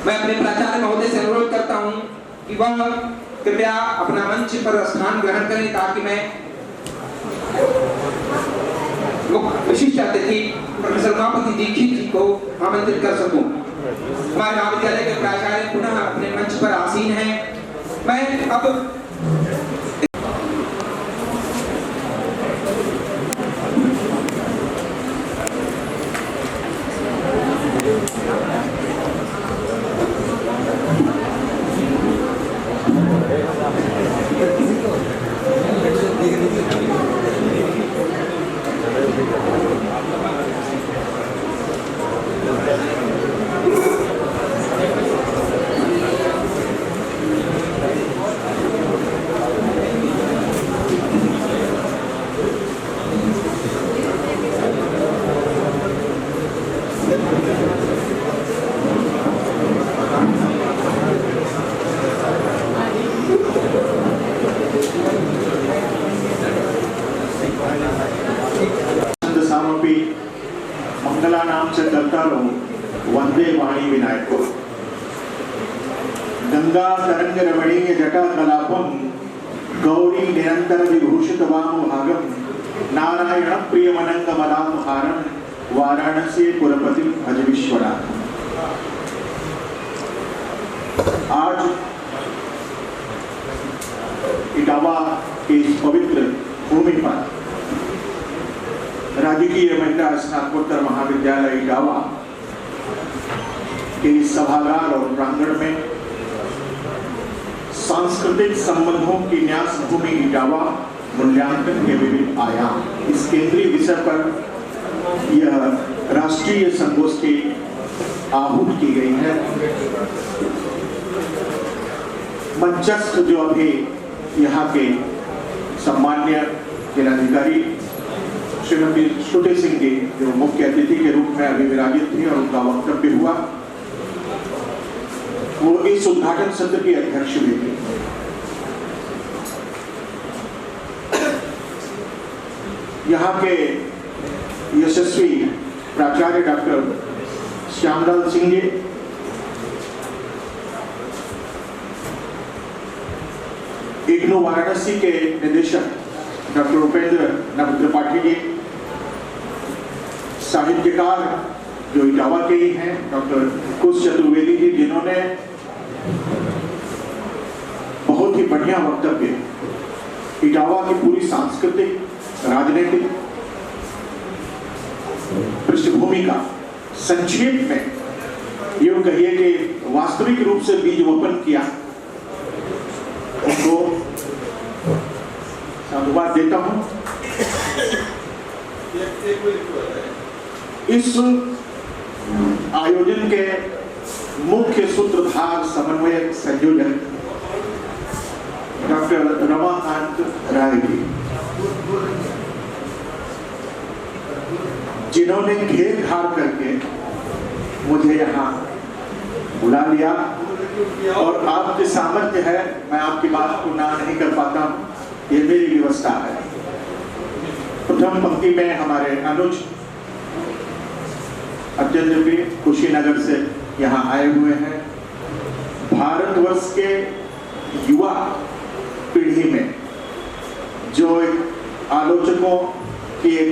मैं अपने प्राचार्य महोदय से अनुरोध करता हूँ कि वह कृपया अपना मंच पर स्थान ग्रहण करें ताकि मैं विशिष्ट अतिथि प्रोफेसर उमापति दीक्षित जी को आमंत्रित कर सकूं। हमारे महाविद्यालय के प्राचार्य पुनः अपने मंच पर आसीन हैं। मैं अब मंगला नाम से करता रहूं वंदे वाणी विनायको। गंगा तरंग रमणीय जटा कलापम गौरी निरंतर विभूषित वाम भागम नारायण प्रिय मनंग मदामहारम वाराणसी पुरपति भज विश्वनाथ। आज इटावा के इस पवित्र भूमि पर राजकीय महिला स्नातकोत्तर महाविद्यालय इटावा के इस सभागार और प्रांगण में सांस्कृतिक संबंधों की न्यास भूमि इटावा मूल्यांकन के विभिन्न आयाम, इस केंद्रीय विषय पर यह राष्ट्रीय संगोष्ठी आहूत की गई है। मंचस्थ जो अभी यहाँ के सम्मान्य जिलाधिकारी श्रीमती श्रुति सिंह जी जो मुख्य अतिथि के रूप में अभी विराजित थी और उनका वक्तव्य हुआ, वो इस उद्घाटन सत्र की अध्यक्ष भी थे। यहाँ के यशस्वी प्राचार्य डॉक्टर श्यामलाल सिंह जी, इग्नू वाराणसी के निदेशक डॉक्टर उपेंद्र नभ त्रिपाठी जी, साहित्यकार जो इटावा के ही हैं डॉक्टर कुश चतुर्वेदी जी, जिन्होंने बहुत ही बढ़िया वक्तव्य इटावा की पूरी सांस्कृतिक राजनीतिक पृष्ठभूमि का संक्षेप में यूं कहिए कि वास्तविक रूप से बीज वपन किया, उनको साधुवाद देता हूं। इस आयोजन के मुख्य सूत्रधार समन्वयक संयोजक डॉक्टर रमाकांत राय जी, जिन्होंने घेर घार करके मुझे यहाँ बुला लिया और आपके सामर्थ्य है, मैं आपकी बात को ना नहीं कर पाता, ये मेरी व्यवस्था है। प्रथम पंक्ति में हमारे अनुज अत्यंत भी कुशीनगर से यहाँ आए हुए हैं। भारतवर्ष के युवा पीढ़ी में जो एक आलोचकों की एक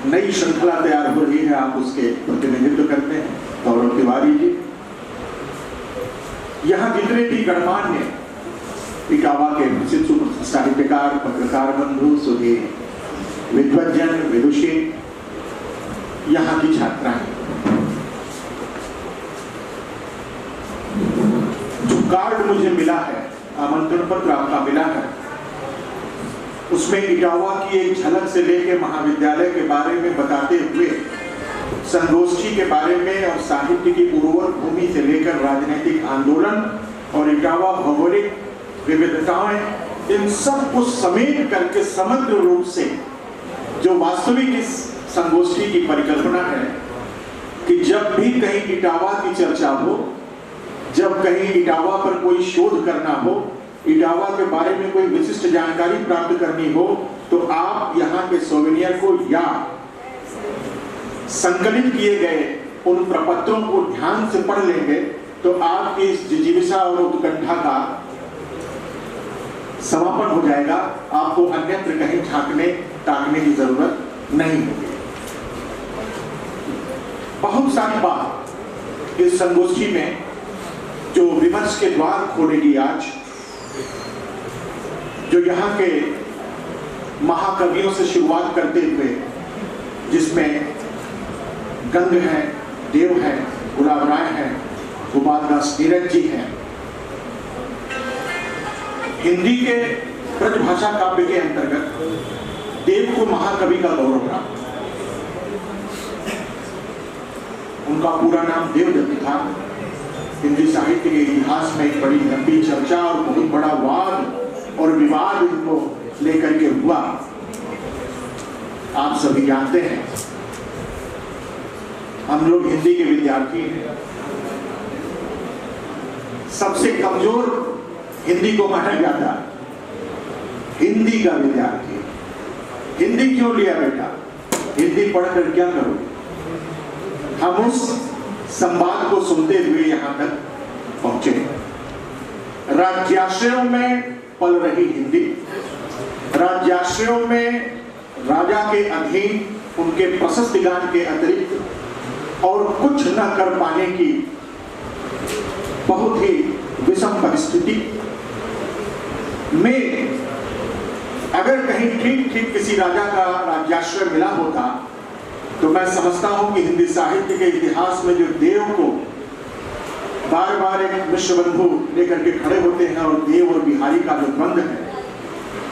नई श्रृंखला तैयार हो रही है, आप उसके प्रतिनिधित्व करते हैं, गौरव तिवारी जी। यहाँ जितने भी गणमान्य इटावा के प्रसिद्ध साहित्यकार, पत्रकार बंधु, सुधीर विद्वज्जन, विदुषी, यहाँ की छात्राएं, जो कार्ड मुझे मिला है, आमंत्रण पत्र आपका मिला है, उसमें इटावा की एक झलक से लेकर महाविद्यालय के बारे में बताते हुए संगोष्ठी के बारे में और साहित्य की उर्वर भूमि से लेकर राजनीतिक आंदोलन और इटावा भौगोलिक विविधताएं, इन सब को समेट करके समग्र रूप से जो वास्तविक इस संगोष्ठी की परिकल्पना है कि जब भी कहीं इटावा की चर्चा हो, जब कहीं इटावा पर कोई शोध करना हो, इटावा के बारे में कोई विशिष्ट जानकारी प्राप्त करनी हो, तो आप यहाँ के सोवेनियर को या संकलित किए गए उन प्रपत्रों को ध्यान से पढ़ लेंगे तो आपकी इस जिज्ञासा और उत्कंठा का समापन हो जाएगा। आपको अन्यत्र कहीं झांकने ताकने की जरूरत नहीं होगी। बहुत सारी बात इस संगोष्ठी में जो विमर्श के द्वार खोलेगी आज, जो यहाँ के महाकवियों से शुरुआत करते हुए, जिसमें गंग है, देव है, गुलाब राय है, गोपाल दास नीरज जी हैं, हिंदी के ब्रजभाषा काव्य के अंतर्गत देव को महाकवि का गौरव रहा। उनका पूरा नाम देवदत्त था। हिंदी साहित्य के इतिहास में एक बड़ी लंबी चर्चा और बहुत बड़ा वाद और विवाद इनको लेकर के हुआ, आप सभी जानते हैं। हम लोग हिंदी के विद्यार्थी हैं। सबसे कमजोर हिंदी को माना जाता है, हिंदी का विद्यार्थी। हिंदी क्यों लिया बेटा? हिंदी पढ़कर क्या करो? हम उस संवाद को सुनते हुए यहां तक पहुंचे। राज्याश्रयों में पल रही हिंदी, राज्याश्रयों में राजा के अधीन उनके प्रशस्त गान के अतिरिक्त और कुछ न कर पाने की बहुत ही विषम परिस्थिति में अगर कहीं ठीक ठीक किसी राजा का राज्याश्रय मिला होता तो मैं समझता हूं कि हिंदी साहित्य के इतिहास में जो देव को बार बार एक विश्वबंधु लेकर के खड़े होते हैं और देव और बिहारी का जो द्वंद है,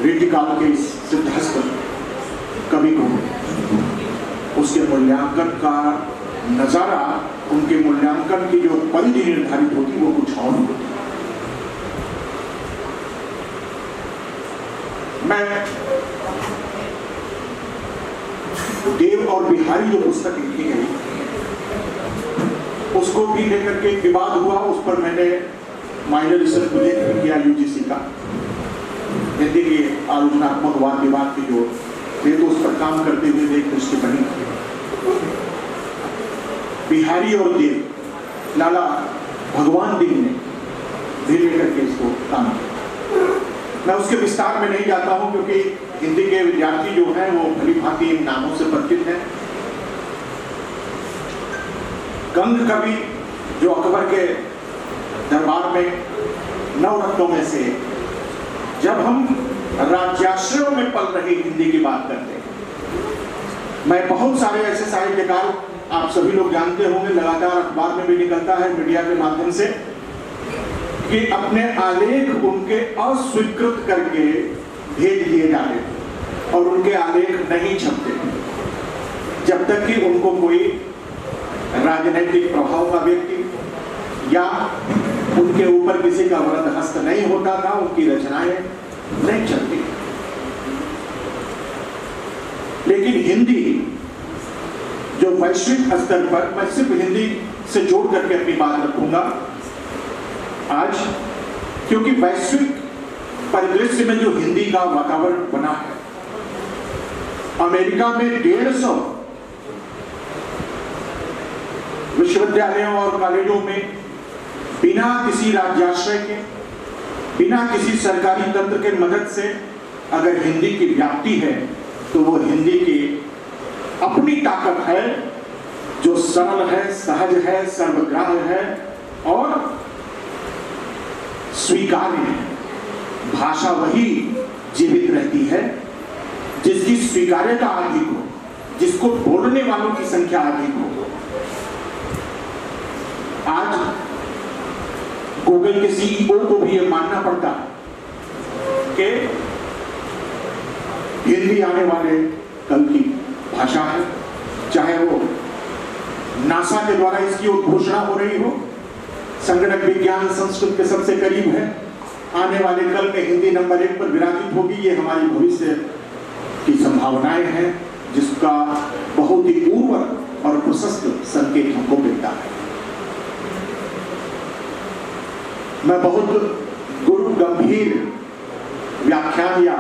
रीतिकाल के सिद्धहस्त कवि को, उसके मूल्यांकन का नजारा, उनके मूल्यांकन की जो परिधि निर्धारित होती वो कुछ और होती। मैं देव और बिहारी जो पुस्तक लिखी गई उसको भी लेकर के विवाद हुआ। उस पर मैंने माइनर रिसर्च प्रोजेक्ट किया यूजीसी का, हिंदी की आलोचनात्मक वाद विवाद की जो थे, तो उस पर काम करते हुए एक दृष्टि बनी। बिहारी और देव, लाला भगवान दिन ने भी लेकर के इसको काम किया। मैं उसके विस्तार में नहीं जाता हूं क्योंकि हिंदी के विद्यार्थी जो हैं वो भली भांति इन नामों से परिचित हैं। गंग कवि जो अकबर के दरबार में नवरत्नों में से, जब हम राज्याश्रयों में पल रही हिंदी की बात करते हैं, मैं बहुत सारे ऐसे साहित्यकार आप सभी लोग जानते होंगे, लगातार अखबार में भी निकलता है, मीडिया के माध्यम से, कि अपने आलेख उनके अस्वीकृत करके भेज दिए जाते और उनके आलेख नहीं छपते जब तक कि उनको कोई राजनीतिक प्रभाव का व्यक्ति या उनके ऊपर किसी का वरद हस्त नहीं होता था, उनकी रचनाएं नहीं चलती। लेकिन हिंदी जो वैश्विक स्तर पर, मैं सिर्फ हिंदी से जोड़ करके अपनी बात रखूंगा आज, क्योंकि वैश्विक परिदृश्य में जो हिंदी का वातावरण बना है, अमेरिका में 150 विश्वविद्यालयों और कॉलेजों में बिना किसी राज्याश्रय के, बिना किसी सरकारी तंत्र के मदद से अगर हिंदी की व्याप्ति है तो वो हिंदी की अपनी ताकत है, जो सरल है, सहज है, सर्वग्राह्य है और स्वीकार्य है। भाषा वही जीवित रहती है जिसकी स्वीकार्यता अधिक हो, जिसको बोलने वालों की संख्या अधिक हो। आज गूगल के सीईओ को भी यह मानना पड़ता है कि हिंदी आने वाले कल की भाषा है, चाहे वो नासा के द्वारा इसकी उद्घोषणा हो रही हो, संगणक विज्ञान संस्कृत के सबसे करीब है, आने वाले कल में हिंदी नंबर 1 पर विराजित होगी। ये हमारी भविष्य की संभावनाएं हैं जिसका बहुत ही उर्वर और प्रशस्त संकेत हमको मिलता है। मैं बहुत गुरु गंभीर व्याख्यान या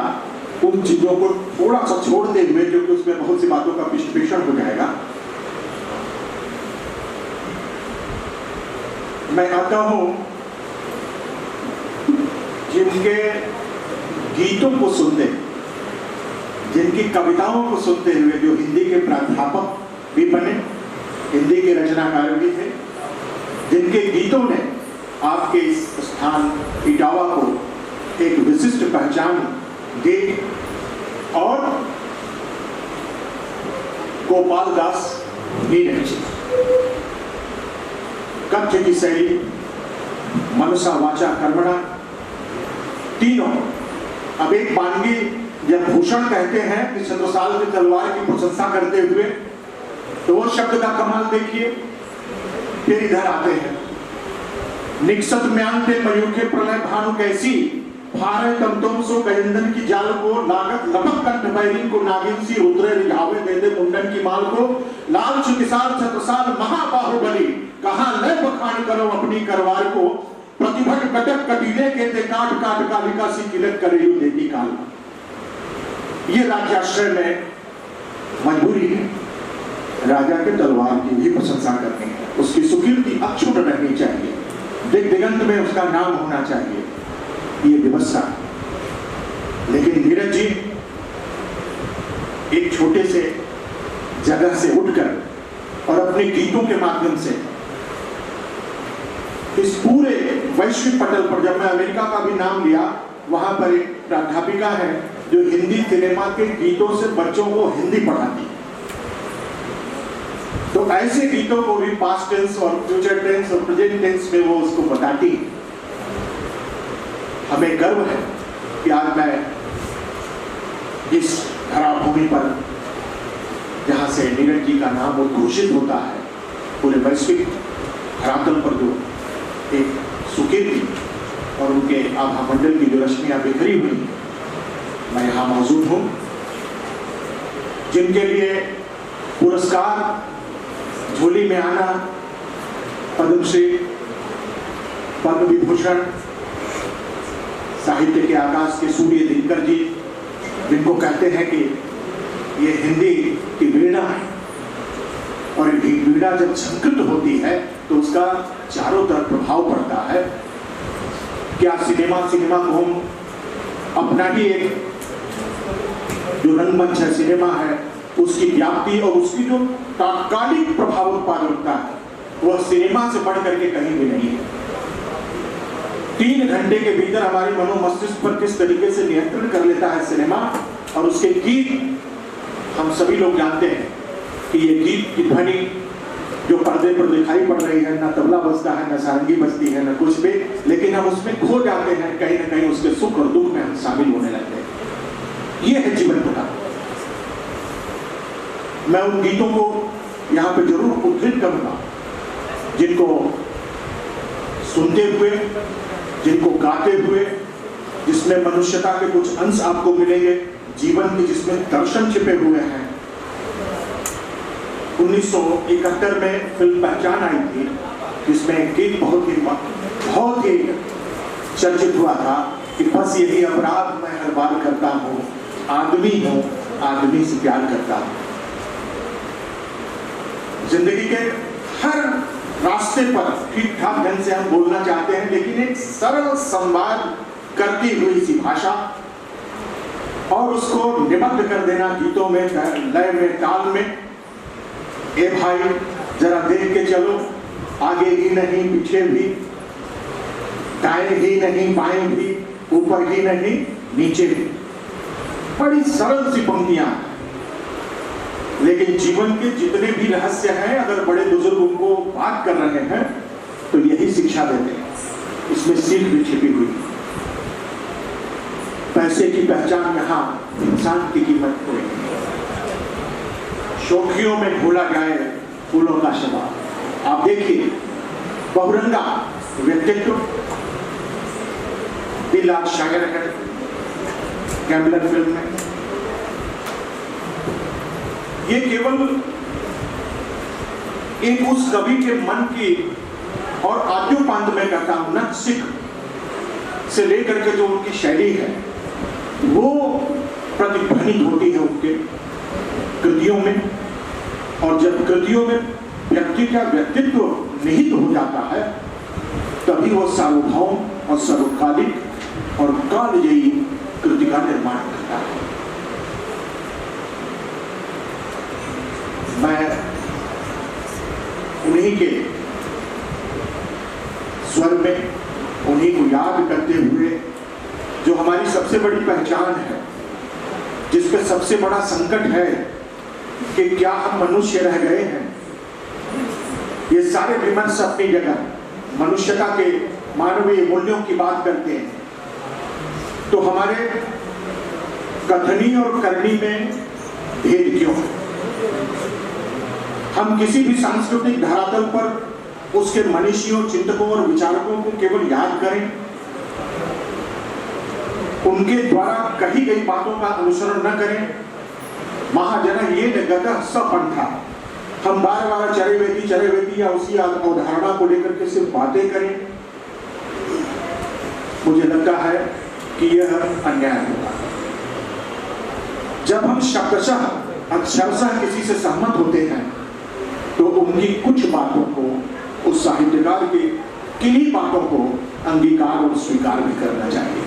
उन चीजों को थोड़ा सा छोड़ते हुए, क्योंकि उसमें बहुत सी बातों का विश्लेषण हो जाएगा, मैं आता हूं जिनके गीतों को सुनते, जिनकी कविताओं को सुनते हुए जो हिंदी के प्राध्यापक भी बने, हिंदी के रचनाकार भी थे, जिनके गीतों ने आपके इस स्थान इटावा को एक विशिष्ट पहचान दी, और गोपाल दास नीरज, कथ्य की शैली, मनसा वाचा कर्मणा, तीनों। अब एक बानगी जब भूषण कहते हैं कि छत्रसाल की तलवार की प्रशंसा करते हुए, तो वो शब्द का कमाल देखिए। फिर इधर आते हैं, निक्षत म्यांते मयूर के प्रलय भानु कैसी, फारे तमतम सो गयंदन की जाल को, लागत लपक कंठ बैरिन को नागिन सी, रुद्रे रिझावे दे दे मुंडन की माल को, लाल चुकिसार छत्रसाल महाबाहुबली, कहां न बखान करो अपनी करवार को, प्रतिभट कटक कटीले के ते काट काट का विकासी किलक करे यू देती काल। ये राज्याश्रय में मजबूरी है राजा के तलवार की भी प्रशंसा करनी है, उसकी सुकीर्ति अक्षुण्ण रहनी चाहिए, दिग दिगंत में उसका नाम होना चाहिए, ये व्यवस्था। लेकिन नीरज जी एक छोटे से जगह से उठकर और अपने गीतों के माध्यम से इस पूरे वैश्विक पटल पर, जब मैं अमेरिका का भी नाम लिया, वहां पर एक प्राध्यापिका है जो हिंदी सिनेमा के गीतों से बच्चों को हिंदी पढ़ाती है। तो ऐसे गीतों को भी पास्ट टेंस और फ्यूचर टेंस और प्रेजेंट टेंस में वो उसको बताती है। हमें गर्व है कि आज मैं इस धराभूमि पर, जहां से नीरज जी का नाम उद्घोषित होता है, पूरे वैश्विक धरातल पर जो एक सुकीर्ति और उनके आभा मंडल की जो रश्मियां बिखरी हुई, मैं यहाँ मौजूद हूँ। जिनके लिए पुरस्कार झोली में आना, पद्मश्री, पद्म विभूषण, साहित्य के आकाश के सूर्य दिनकर जी, जिनको कहते हैं कि ये हिंदी की वीणा है, और ये वीणा जब झंकृत होती है तो उसका चारों तरफ प्रभाव पड़ता है। क्या सिनेमा को हम अपना ही एक जो रंगमंच है, सिनेमा है, उसकी व्याप्ति और उसकी जो तात्कालिक प्रभाव उत्पादकता है, वह सिनेमा से बढ़ करके कहीं भी नहीं है। 3 घंटे के भीतर हमारे मनोमस्तिष्क पर किस तरीके से नियंत्रण कर लेता है सिनेमा, और उसके गीत हम सभी लोग जानते हैं कि ये गीत की ध्वनि जो पर्दे पर दिखाई पड़ रही है, ना तबला बजता है, ना सारंगी बजती है, ना कुछ भी, लेकिन हम उसमें खो जाते हैं, कहीं ना कहीं उसके सुख और दुख में हम शामिल होने लगते हैं। ये है जीवन का। मैं उन गीतों को यहाँ पे जरूर उद्धृत करूंगा, जिनको सुनते हुए, जिनको गाते हुए, जिसमें मनुष्यता के कुछ अंश आपको मिलेंगे, जीवन के जिसमें दर्शन छिपे हुए हैं। 1971 में फिल्म पहचान आई थी, जिसमें एक गीत बहुत ही चर्चित हुआ था कि बस यही अपराध मैं हर बार करता हूँ, आदमी हूँ, आदमी से प्यार करता हूँ। जिंदगी के हर रास्ते पर ठीक ठाक ढंग से हम बोलना चाहते हैं, लेकिन एक सरल संवाद करती हुई सी भाषा, और उसको निबद्ध कर देना गीतों में, लय में, ताल में। ए भाई जरा देख के चलो, आगे ही नहीं पीछे भी, दाएं ही नहीं बाएं भी, ऊपर ही नहीं नीचे भी। बड़ी सरल सी पंक्तियां, लेकिन जीवन के जितने भी रहस्य हैं, अगर बड़े बुजुर्ग उनको बात कर रहे हैं तो यही शिक्षा देते हैं, इसमें सीख भी छिपी हुई। पैसे की पहचान यहाँ इंसान की कीमत कोई नहीं, शौकियों में भूला जाए फूलों का शबाब। आप देखिए बहुरंगा व्यक्तित्व, दिल आज शायर है गैम्बलर फिल्म में। ये केवल एक उस कवि के मन की और आद्योपांत में कहता हूं न सिख से लेकर के जो उनकी शैली है वो प्रतिध्वनित होती है उनके कृतियों में। और जब कृतियों में व्यक्ति का व्यक्तित्व निहित हो जाता है तभी वो सार्वभौम और सर्वकालिक और कालजयी कृति का निर्माण करता है। मैं उन्हीं के स्वर में उन्हीं को याद करते हुए जो हमारी सबसे बड़ी पहचान है, जिस पे सबसे बड़ा संकट है कि क्या हम मनुष्य रह गए हैं। ये सारे विमर्श अपनी जगह मनुष्यता के मानवीय मूल्यों की बात करते हैं, तो हमारे कथनी और करनी में भेद क्यों? हम किसी भी सांस्कृतिक धरातल पर उसके मनीषियों, चिंतकों और विचारकों को केवल याद करें, उनके द्वारा कही गई बातों का अनुसरण न करें। महाजना ये गतः सपंथा, हम बार बार चरैवेति या उसी अवधारणा को लेकर के सिर्फ बातें करें, मुझे लगता है कि यह अन्याय होगा। जब हम शब्दशः अक्षरशः किसी से सहमत होते हैं तो उनकी कुछ बातों को, उस साहित्यकार की किन्हीं बातों को अंगीकार और स्वीकार भी करना चाहिए।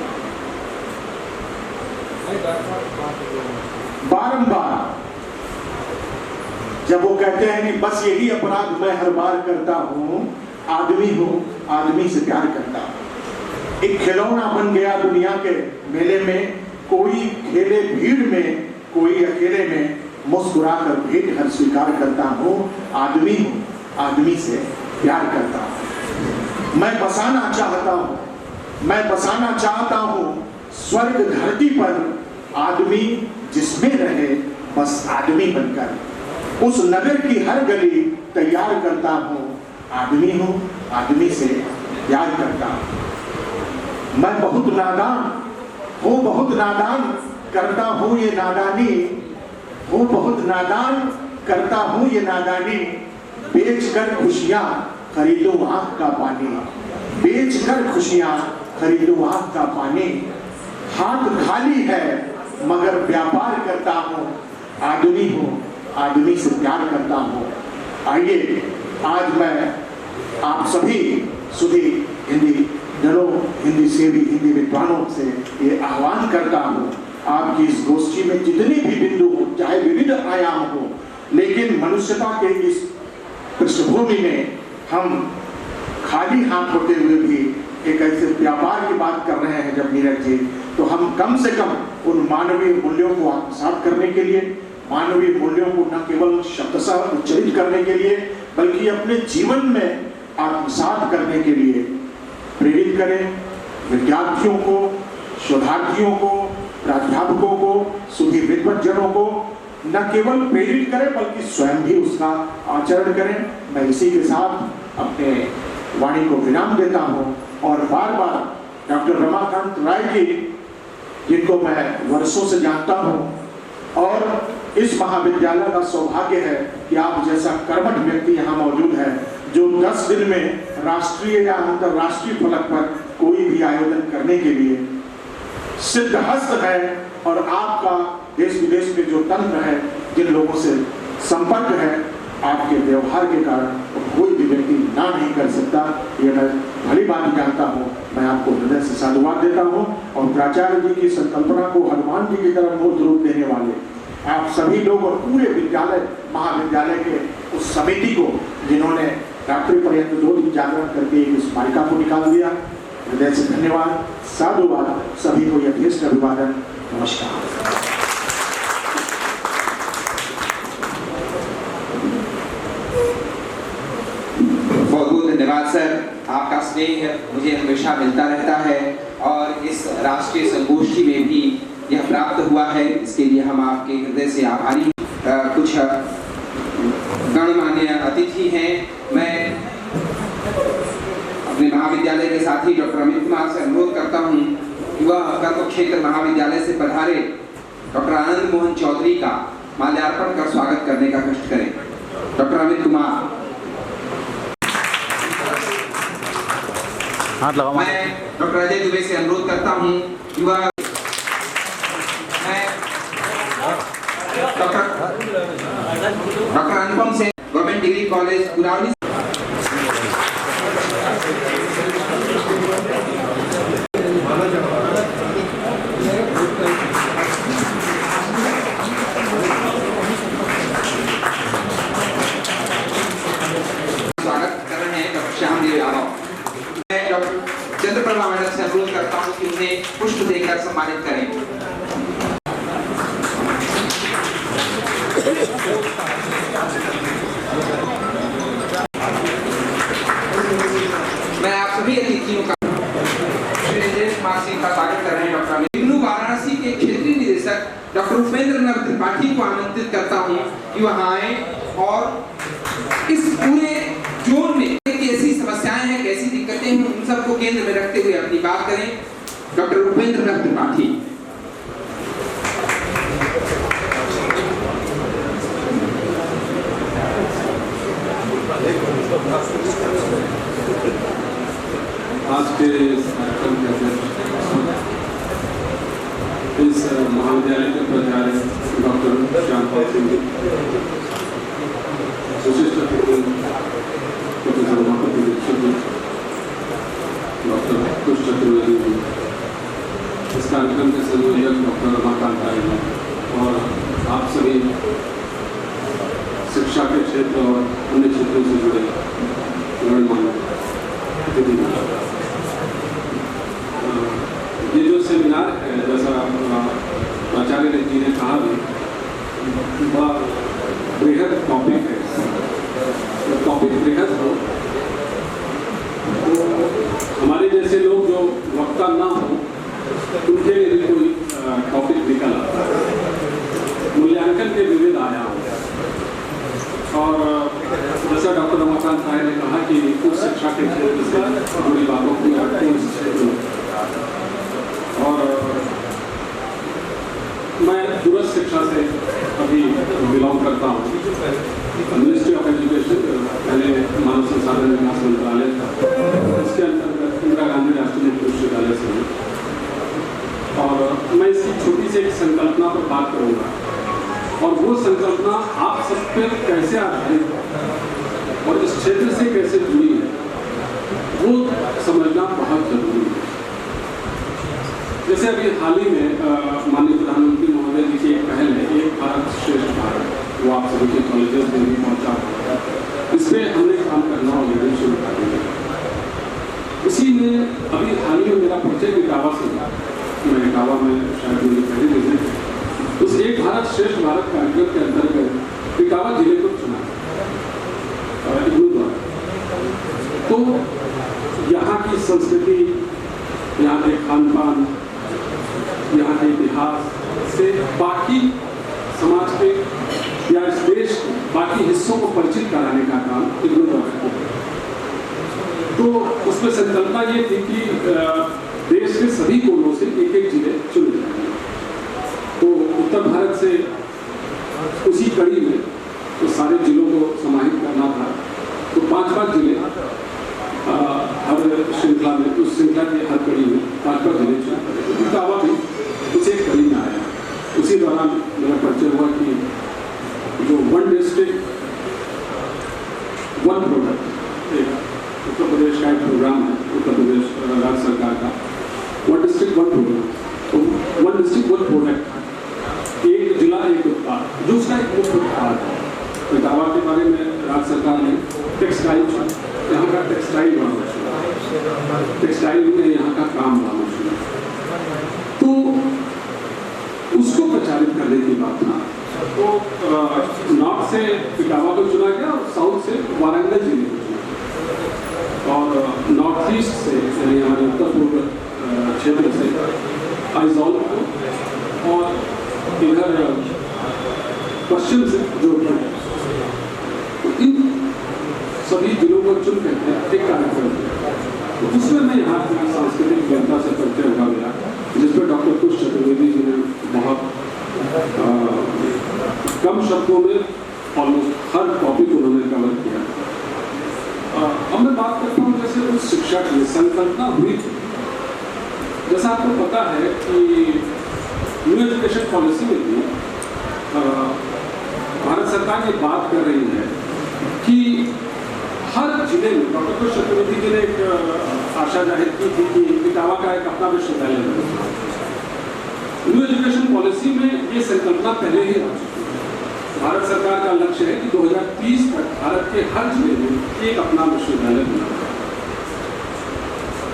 बारंबार जब वो कहते हैं कि बस यही अपराध मैं हर बार करता हूं, आदमी हूं, आदमी से प्यार करता हूं। एक खिलौना बन गया दुनिया के मेले में, कोई खेले भीड़ में, कोई अकेले में, मुस्कुरा कर भेंट हर स्वीकार करता हूं, आदमी हूं, आदमी से प्यार करता हूं। मैं बसाना चाहता हूं स्वर्ग धरती पर, आदमी जिसमें रहे बस आदमी बनकर, उस नगर की हर गली तैयार करता हूं, आदमी हूं, आदमी से प्यार करता हूं। मैं बहुत नादान करता हूं ये नादानी, बहुत नादान करता हूं ये नादानी, बेचकर खुशियां खरीदूं आंख का पानी, बेचकर खुशियां खरीदूं आंख का पानी। हाथ खाली है मगर व्यापार करता हूं, आदमी हूं, आदमी से प्यार करता हूं। आइए आज मैं आप सभी सुधी हिंदी जनों, हिंदी सेवी, हिंदी विद्वानों से ये आह्वान करता हूं, आपकी इस गोष्ठी में जितने भी बिंदु हो, चाहे विविध आयाम हो, लेकिन मनुष्यता के इस पृष्ठभूमि में हम खाली हाथ होते हुए भी एक ऐसे व्यापार की बात कर रहे हैं जब नीरज जी, तो हम कम से कम उन मानवीय मूल्यों को आत्मसात करने के लिए, मानवीय मूल्यों को न केवल शब्दशः उच्चरित करने के लिए बल्कि अपने जीवन में आत्मसात करने के लिए प्रेरित करें। विद्यार्थियों को, शोधार्थियों को, प्राध्यापकों को, सुधी विद्वज्जनों को न केवल प्रेरित करें बल्कि स्वयं भी उसका आचरण करें। मैं इसी के साथ अपने वाणी को विराम देता हूं और बार बार डॉक्टर रमाकांत राय जी, जिनको मैं वर्षों से जानता हूं और इस महाविद्यालय का सौभाग्य है कि आप जैसा कर्मठ व्यक्ति यहाँ मौजूद है जो 10 दिन में राष्ट्रीय या अंतर्राष्ट्रीय फलक पर कोई भी आयोजन करने के लिए सिद्धहस्त है, और आपका देश विदेश में जो तंत्र है, जिन लोगों से संपर्क है, आपके व्यवहार के कारण कोई भी व्यक्ति ना नहीं कर सकता। ये मैं भली बात जानता हूँ। मैं आपको हृदय से साधुवाद देता हूँ और प्राचार्य जी की संकल्पना को हनुमान जी की तरह मूर्त रूप देने वाले आप सभी लोग और पूरे विद्यालय, महाविद्यालय के उस समिति को जिन्होंने रात्रि पर्यंत 2 दिन जागरण करके इस स्मारिका को निकाल दिया, हृदय से धन्यवाद, साधुवाद, सभी को यथेष्ट अभिवादन, नमस्कार। बहुत बहुत धन्यवाद सर, आपका स्नेह मुझे हमेशा मिलता रहता है और इस राष्ट्रीय संगोष्ठी में भी यह प्राप्त हुआ है, इसके लिए हम आपके हृदय से आभारी। कुछ गणमान्य अतिथि हैं, मैं अपने महाविद्यालय के साथी डॉक्टर अमित कुमार से अनुरोध करता हूं कि वह कर्म क्षेत्र महाविद्यालय से पधारे डॉक्टर आनंद मोहन चौधरी का माल्यार्पण कर स्वागत करने का कष्ट करें। डॉक्टर अमित कुमार। हाथ लगाओ। मैं डॉक्टर अजय दुबे से अनुरोध करता हूँ युवा मैं डॉक्टर अनुपम से government degree college Gurawali Chandraprabha madam से अनुरोध करता हूँ कि उन्हें पुष्प देकर सम्मानित करें। मैं आप सभी अतिथियों का श्री राजेश कुमार सिंह का स्वागत कर रहे हैं। डॉक्टर इग्नू वाराणसी के क्षेत्रीय निदेशक डॉक्टर उपेंद्र नाथ त्रिपाठी को आमंत्रित करता हूँ कि वहाँ आए और इस पूरे जोन में कैसी समस्याएं हैं, कैसी दिक्कतें हैं, उन सबको केंद्र में रखते हुए अपनी बात करें। डॉक्टर उपेंद्र नाथ त्रिपाठी। आज के कार्यक्रम के अध्यक्ष इस महाविद्यालय के प्राचार्य डॉक्टर श्यामपाल सिंह जी, विशिष्ट अतिथि प्रोफेसर उमापति दीक्षित जी, डॉक्टर कुश चतुर्वेदी जी, इस कार्यक्रम के संयोजक डॉक्टर रमाकांत राय जी और आप सभी शिक्षा के क्षेत्र और अन्य क्षेत्रों से जुड़े गणमान्य अतिथि। ये जो सेमिनार है, जैसा आचार्य जी ने कहा भी, बड़ा बृहद टॉपिक है। तो टॉपिक बृहद हो तो हमारे जैसे लोग जो वक्ता ना हो उनके लिए भी कोई टॉपिक निकल आता है। मूल्यांकन के विविध आयाम और जैसा डॉक्टर रमाकांत राय ने कहा कि उच्च शिक्षा के क्षेत्र से जुड़ी बातों की और मैं दूरस्थ शिक्षा से अभी बिलोंग करता हूँ। मिनिस्ट्री ऑफ एजुकेशन पहले मानव संसाधन विकास मंत्रालय था, इसके अंतर्गत इंदिरा गांधी राष्ट्रीय मुक्त विश्वविद्यालय से हूँ और मैं इसकी छोटी सी एक संकल्पना पर बात करूँगा और वो संकल्पना आप सब पे कैसे आधारित है और इस क्षेत्र से कैसे जुड़ी है वो समझना बहुत जरूरी है। जैसे अभी हाल ही में माननीय प्रधानमंत्री महोदय जी की एक पहल है, एक भारत श्रेष्ठ भारत, वो आप सभी के कॉलेजेस में भी पहुँचा। इस पर हमने काम करना ऑलरेडी शुरू कर दिया। इसी में अभी हाल ही में मेरा परिचय इटावा से हुआ। मैं इटावा में शायद मेरी पहली विजिट है। उस एक भारत श्रेष्ठ भारत कार्यक्रम के अंतर्गत इटावा जिले को चुना इग्नू द्वारा। तो यहाँ की संस्कृति, यहाँ के खान पान, यहाँ के इतिहास से बाकी समाज के या इस देश के बाकी हिस्सों को परिचित कराने का काम इग्नू द्वारा किया। तो उसमें संकल्पना ये थी कि देश के सभी कोनों से एक एक जिले चुने जाएंगे। तो उत्तर भारत से उसी कड़ी में तो सारे जिलों को समाहित करना था। तो 5-5 जिले हर श्रृंखला में, उस श्रृंखला की हर कड़ी में 5-5 जिले चुने। इटावा भी उसी एक कड़ी में आया। उसी दौरान मेरा परिचय हुआ कि जो वन डिस्ट्रिक्ट वन प्रोडक्ट, एक उत्तर प्रदेश का एक प्रोग्राम है, उत्तर प्रदेश राज्य सरकार का वन डिस्ट्रिक्ट वन प्रोग्राम। तो वन डिस्ट्रिक्ट वन प्रोडक्ट, एक जिला एक उत्पाद, जो उसका एक मुख्य उत्पाद है। तो इटावा के बारे में राज्य सरकार ने टेक्सटाइल चुना, यहाँ का टेक्सटाइल बनाना चुना, टेक्सटाइल में यहाँ का काम बनाना चुना। तो उसको प्रचारित करने की बात था। तो नॉर्थ से इटावा को चुना गया और साउथ से वारंगल जिले को चुना गया और नॉर्थ ईस्ट से यानी हमारे उत्तर पूर्व क्षेत्र से आइजॉल को और इधर पश्चिम से जोधपुर। तो इन सभी जिलों को चुन करके एक कार्यक्रम किया। तो उसमें मैं यहाँ की सांस्कृतिक विविधता से परिचय हुआ मेरा, जिसमें डॉक्टर कुश चतुर्वेदी जी ने बहुत कम शब्दों में ऑलमोस्ट हर टॉपिक उन्होंने कवर किया। अब मैं बात करता हूँ जैसे उस उच्च शिक्षा की संकल्पना हुई थी। जैसा आपको पता है कि न्यू एजुकेशन पॉलिसी में भी भारत सरकार ये बात कर रही है कि हर जिले में, डॉक्टर कृष्ण चतुर्वेदी जी ने एक आशा जाहिर की थी कि इटावा का एक अपना विश्वविद्यालय होगा। न्यू एजुकेशन पॉलिसी में ये संकल्पना पहले ही आ चुकी है। भारत सरकार का लक्ष्य है कि 2030 तक भारत के हर जिले में एक अपना विश्वविद्यालय होना।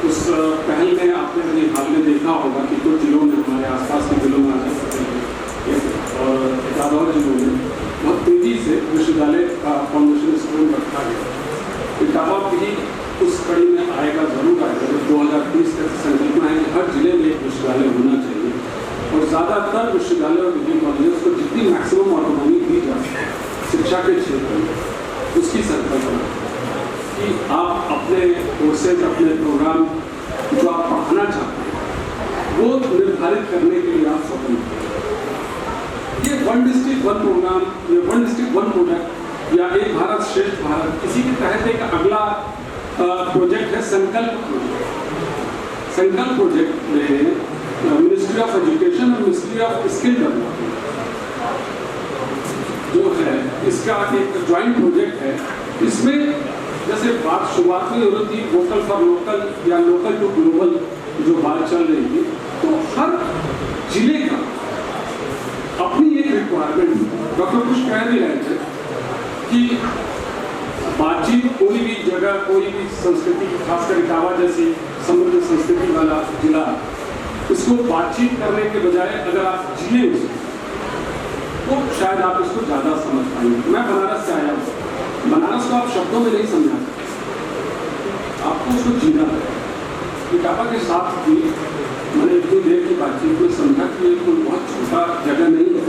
उस पहल में आपने अपने हाल में देखा होगा कि कुछ जिलों में, हमारे आसपास के जिलों में आ सकते हैं और एक जिलों में बहुत तेजी से विश्वविद्यालय का फाउंडेशन स्टोन रखा गया। इटावा भी उस कड़ी में आएगा, जरूर आएगा। जब 2030 तक संकल्पना है कि हर जिले में एक विश्वविद्यालय होना चाहिए और ज़्यादातर विश्वविद्यालय और डिग्री कॉलेज को जितनी मैक्सिमम ऑटोनॉमी दी जाए शिक्षा के क्षेत्र में, उसकी संकल्पना कि आप अपने कोर्सेज, अपने प्रोग्राम जो आप पढ़ाना चाहते हैं वो निर्धारित करने के लिए आप स्वतंत्र। ये वन डिस्ट्रिक्ट वन प्रोग्राम, ये वन डिस्ट्रिक्ट वन प्रोजेक्ट या एक भारत श्रेष्ठ भारत, इसी के तहत एक अगला प्रोजेक्ट है संकल्प प्रोजेक्ट। संकल्प प्रोजेक्ट में मिनिस्ट्री ऑफ एजुकेशन और मिनिस्ट्री ऑफ स्किल डेवलपमेंट जो है, इसका एक ज्वाइंट प्रोजेक्ट है। इसमें जैसे बात शुरुआत में हो रही थी वोकल फॉर लोकल या लोकल टू ग्लोबल जो बात चल रही थी, तो हर जिले का अपनी एक रिक्वायरमेंट। डॉक्टर कुछ कह भी रहे थे कि बातचीत कोई भी जगह, कोई भी संस्कृति, खासकर इटावा जैसी समृद्ध संस्कृति वाला जिला, इसको बातचीत करने के बजाय अगर आप जिए तो शायद आप इसको ज़्यादा समझ पाएंगे। मैं बनारस से आया हूँ, बनारस को आप शब्दों में नहीं समझा सकते, आपको उसको जीना है। इटावा के साथ भी मैंने इतनी देर की बातचीत में समझा कि कोई बहुत छोटा जगह नहीं है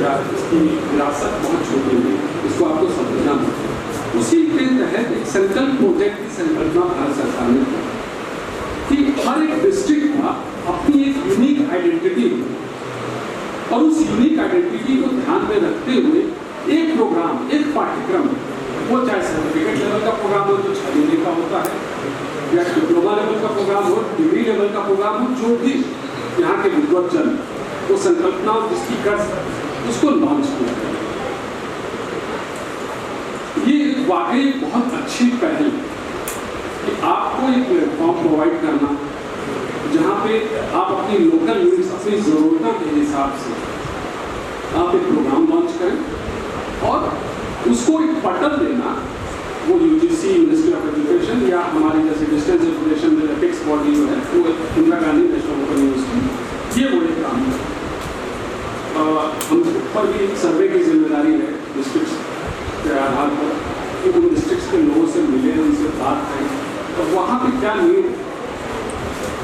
या इसकी विरासत बहुत छोटी नहीं है, इसको आपको समझना है। उसी के तहत एक संकल्प प्रोजेक्ट की संकल्पना भारत सरकार ने की कि हर एक डिस्ट्रिक्ट का अपनी एक यूनिक आइडेंटिटी है और उस यूनिक आइडेंटिटी को ध्यान में रखते हुए एक प्रोग्राम, एक पाठ्यक्रम, वो चाहे सर्टिफिकेट लेवल का प्रोग्राम हो जो 6 महीने का होता है या डिप्लोमा लेवल का प्रोग्राम हो, डिग्री लेवल का प्रोग्राम हो, जो भी यहाँ के विद्वज्जन वो संकल्पना जिसकी कर उसको लॉन्च किया गया। ये वाकई बहुत अच्छी पहल कि आपको एक प्लेटफॉर्म प्रोवाइड करना जहाँ पे आप अपनी लोकल यूनिट्स, अपनी ज़रूरतों के हिसाब से आप एक प्रोग्राम लॉन्च करें और उसको एक पटल देना। वो यूजीसी, मिनिस्ट्री ऑफ एजुकेशन या हमारी जैसे डिस्टेंस एजुकेशन में एथिक्स बॉडी जो है वो Indira Gandhi national open university, ये वो एक काम है। हम ऊपर भी एक सर्वे की जिम्मेदारी है डिस्ट्रिक्ट के आधार पर कि उन डिस्ट्रिक्ट के लोगों से मिले, उनसे बात करें और वहाँ पे क्या नीड,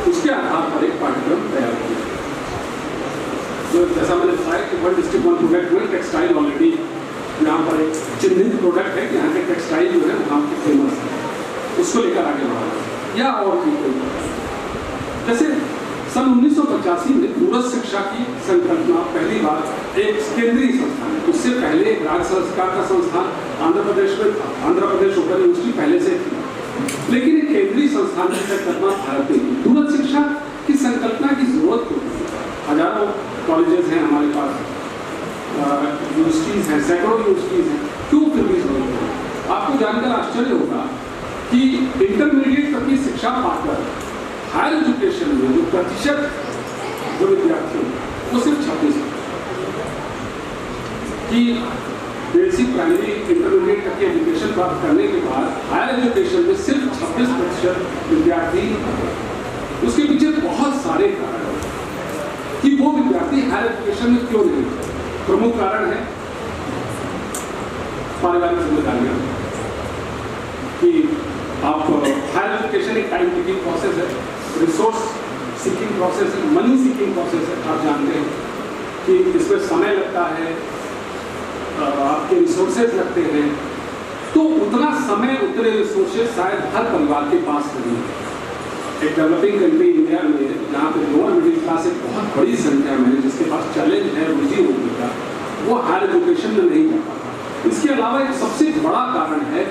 उसके आधार पर एक पाठ्यक्रम तैयार किया। जो जैसा मैंने बताया कि वन डिस्ट्रिक्ट वन प्रोडक्ट में टेक्सटाइल ऑलरेडी यहाँ पर एक चिन्हित प्रोडक्ट है कि यहाँ के टेक्सटाइल जो है वहाँ की फेमस है, उसको लेकर आगे बढ़ा। या और भी कोई जैसे सन 1985 में दूरस्थ शिक्षा की संकल्पना पहली बार एक केंद्रीय संस्थान है। उससे पहले राज्य सरकार का संस्थान आंध्र प्रदेश में था, आंध्र प्रदेश ओपन यूनिवर्सिटी पहले से थी, लेकिन एक केंद्रीय संस्थान की संकल्पना भारत में थी। दूरस्थ शिक्षा की संकल्पना की जरूरत होती है। हजारों कॉलेजेस हैं हमारे पास, यूनिवर्सिटीज़ हैं, सैकड़ों यूनिवर्सिटीज़ हैं, क्यों फिर भी जरूरत है? आपको जानकर आश्चर्य होगा कि इंटरमीडिएट तक की शिक्षा पाकर हायर एजुकेशन में जो प्रतिशत जो विद्यार्थी वो सिर्फ 26 कि बेसिक प्राइमरी इंटरमीडिएट तक की एजुकेशन प्राप्त करने के बाद हायर एजुकेशन में सिर्फ 26% विद्यार्थी। उसके पीछे बहुत सारे कारण हैं कि वो विद्यार्थी हायर एजुकेशन में क्यों नहीं। प्रमुख कारण है पारिवारिक जिम्मेदारियां कि आप हायर एजुकेशन एक टाइम टेकिंग प्रोसेस है, रिसोर्स सीकिंग प्रोसेस है, मनी सीकिंग प्रोसेस है। आप जानते हैं कि इसमें समय लगता है, आपके रिसोर्सेज लगते हैं, तो उतना समय उतने रिसोर्सेज शायद हर परिवार के पास नहीं है। एक डेवलपिंग कंट्री इंडिया में जहाँ पे लोअर मिडिल क्लास एक बहुत बड़ी संख्या में जिसके पास चैलेंज है रुचि होने का, वो हायर एजुकेशन में नहीं जा पाता। इसके अलावा एक सबसे बड़ा कारण है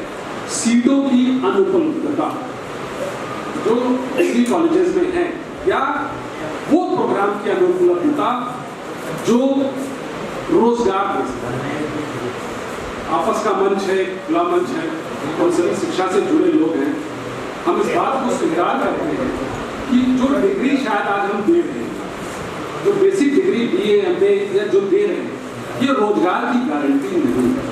सीटों की अनुपलब्धता। जो डिग्री कॉलेजेस में हैं, या वो प्रोग्राम की अनुकूलता जो रोजगार दे सकता है। आपस का मंच है, खुला मंच है, और सभी शिक्षा से जुड़े लोग हैं। हम इस बात को स्वीकार करते हैं कि जो डिग्री शायद आज हम दे रहे हैं, जो बेसिक डिग्री BA MA या जो दे रहे हैं, ये रोजगार की गारंटी नहीं है।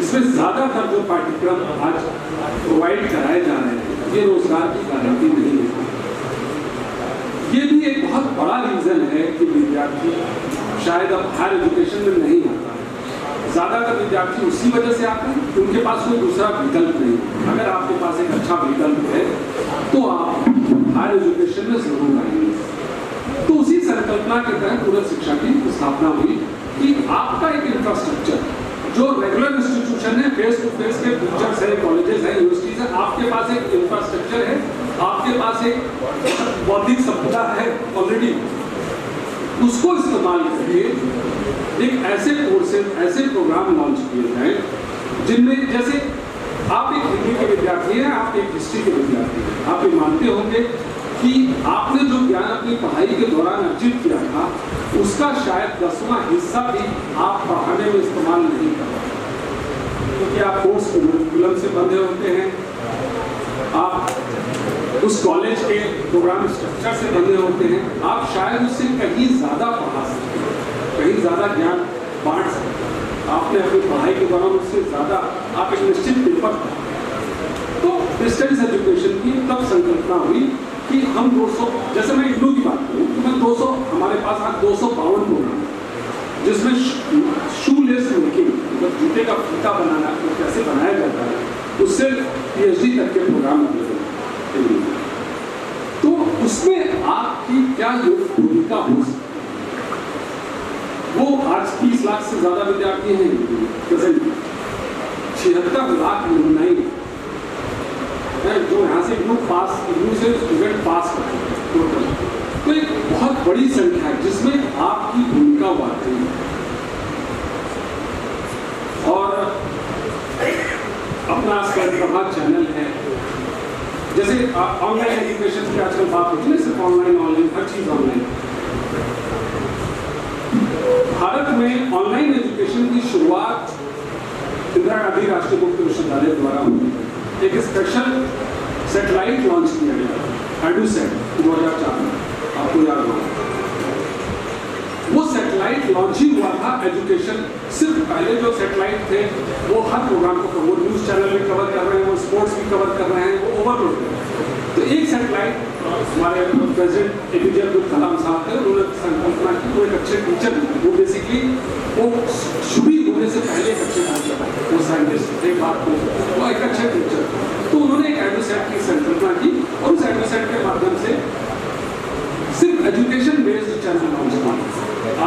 इसमें ज्यादातर जो पाठ्यक्रम आज प्रोवाइड कराए जा रहे हैं, ये रोजगार की गारंटी नहीं है। ये भी एक बहुत बड़ा रीजन है कि विद्यार्थी शायद अब हायर एजुकेशन में नहीं आता है। ज्यादातर विद्यार्थी उसी वजह से आते हैं कि उनके पास कोई दूसरा विकल्प नहीं है। अगर आपके पास एक अच्छा विकल्प है तो आप हायर एजुकेशन में जरूर आएंगे। तो उसी संकल्पना के तहत उन्नत शिक्षा की स्थापना हुई कि आपका एक इंफ्रास्ट्रक्चर जो रेगुलर इंस्टीट्यूशन है, फेस टू फेस के टीचर्स है, कॉलेजेस है, यूनिवर्सिटीज है, आपके पास एक इंफ्रास्ट्रक्चर है, आपके पास एक बौद्धिक संपदा है ऑलरेडी, उसको इस्तेमाल करके एक ऐसे कोर्सेज, ऐसे प्रोग्राम लॉन्च किए जाए जिनमें, जैसे आप एक हिंदी के विद्यार्थी हैं, आप एक हिस्ट्री के विद्यार्थी हैं, आप ये मानते होंगे कि आपने जो ज्ञान अपनी पढ़ाई के दौरान अर्जित किया था उसका शायद 10वां हिस्सा भी आप पढ़ाने में इस्तेमाल नहीं कर पाते, क्योंकि आप कोर्स करिकुलम से बंधे होते हैं, आप उस कॉलेज के प्रोग्राम स्ट्रक्चर से बंधे होते हैं, आप शायद उससे कहीं ज़्यादा पढ़ा सकते हैं, कहीं ज़्यादा ज्ञान बांट सकते हैं। आपने अपनी पढ़ाई के दौरान उससे ज़्यादा आप एक निश्चित पेपर, तो डिस्टेंस एजुकेशन की तब संकल्पना हुई कि हम 200, जैसे मैं इग्नू की बात करूँ तो मैं 200, हमारे पास आज 252 प्रोग्राम, जिसमें शूलेस मेकिंग, मतलब जूते का फीता बनाना तो कैसे बनाया जाता है, उससे PhD तक के प्रोग्राम अवेलेबल हैं। तो उसमें आपकी क्या भूमिका हो सकती है? वो आज 30 लाख से ज़्यादा विद्यार्थी हैं, 76 लाख alumni जो यहाँ से इग्नू से स्टूडेंट पास करते हैं टोटल, तो एक बहुत बड़ी संख्या है जिसमें आपकी भूमिका बढ़ती है। और अपना प्रभा चैनल है, जैसे ऑनलाइन एजुकेशन की आजकल बात होती है, सिर्फ ऑनलाइन हर चीज ऑनलाइन। भारत में ऑनलाइन एजुकेशन की शुरुआत इंदिरा गांधी राष्ट्रीय मुक्त विश्वविद्यालय द्वारा हुई। एक स्पेशल सैटेलाइट लॉन्च किया गया एडुसेट 2004 में, आपको याद होगा। वो सैटेलाइट लॉन्च ही हुआ था एजुकेशन, सिर्फ पहले जो सैटेलाइट थे वो हर प्रोग्राम को, वो न्यूज चैनल भी कवर कर रहे हैं, वो स्पोर्ट्स भी कवर कर रहे हैं, वो ओवरलोड कर रहे हैं। तो एक सैटेलाइट हमारे प्रेसिडेंट APJ अब्दुल कलाम साहब थे, उन्होंने संकल्पना की, वो एक अच्छे टीचर, वो बेसिकली वो शुरू होने से पहले एक अच्छे टीचर, वो साइंटिस्ट, एक बात को वो एक अच्छे टीचर, तो उन्होंने एक एडुसेट की संकल्पना की और उस एडुसेट के माध्यम से सिर्फ एजुकेशन बेस्ड चैनल लॉन्च किया।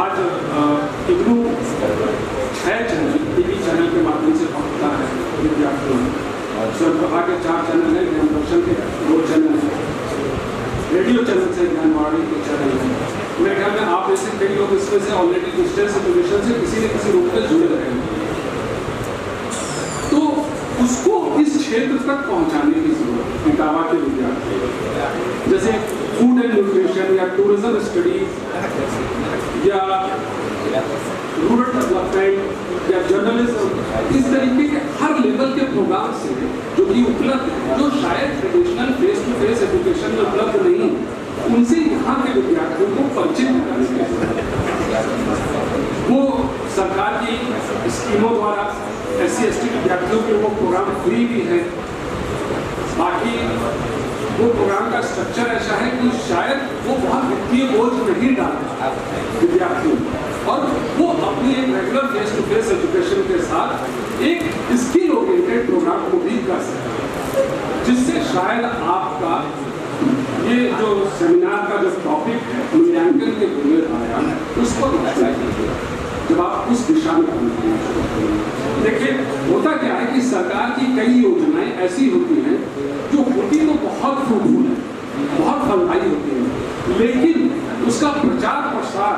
आज इग्नू 6 चैनल TV चैनल के माध्यम से पहुंचता है विद्यार्थियों में। प्रभा के 4 चैनल है, ज्ञान दर्शन के 2 चैनल है, रेडियो चैनल से ज्ञानवाणी के चैनल है। मेरे ख्याल में आप ऐसे कई लोग इसमें से ऑलरेडी डिस्टेंस एजुकेशन से किसी न किसी रूप में जुड़े रहे हैं, तो उसको इस क्षेत्र तक पहुंचाने की जरूरत है। इटावा के विद्यार्थी जैसे फूड एंड न्यूट्रिशन या टूरिज्म स्टडीज या रूरल डेवलपमेंट या जर्नलिज्म, इस तरीके के हर लेवल के प्रोग्राम से जो कि उपलब्ध है, जो शायद traditional face to face education में उपलब्ध नहीं, उनसे यहाँ के विद्यार्थियों को परिचित कराने की वो सरकार की स्कीमों द्वारा SC ST विद्यार्थियों के वो प्रोग्राम फ्री भी है। बाकी वो प्रोग्राम का स्ट्रक्चर ऐसा है कि शायद वो बहुत वित्तीय बोझ नहीं डालता विद्यार्थियों, और वो अपनी एक regular face to face education के साथ एक स्किल ओरिएंटेड प्रोग्राम को भी कर सकते हैं, जिससे शायद आपका ये जो सेमिनार का जो टॉपिक है मूल्यांकन के जिम्मेदार उस पर जब आप उस दिशा में काम करना, देखिए होता क्या है कि सरकार की कई योजनाएं ऐसी होती हैं जो होती तो बहुत फ्रूटफुल है, बहुत फलदायी होती है, लेकिन उसका प्रचार प्रसार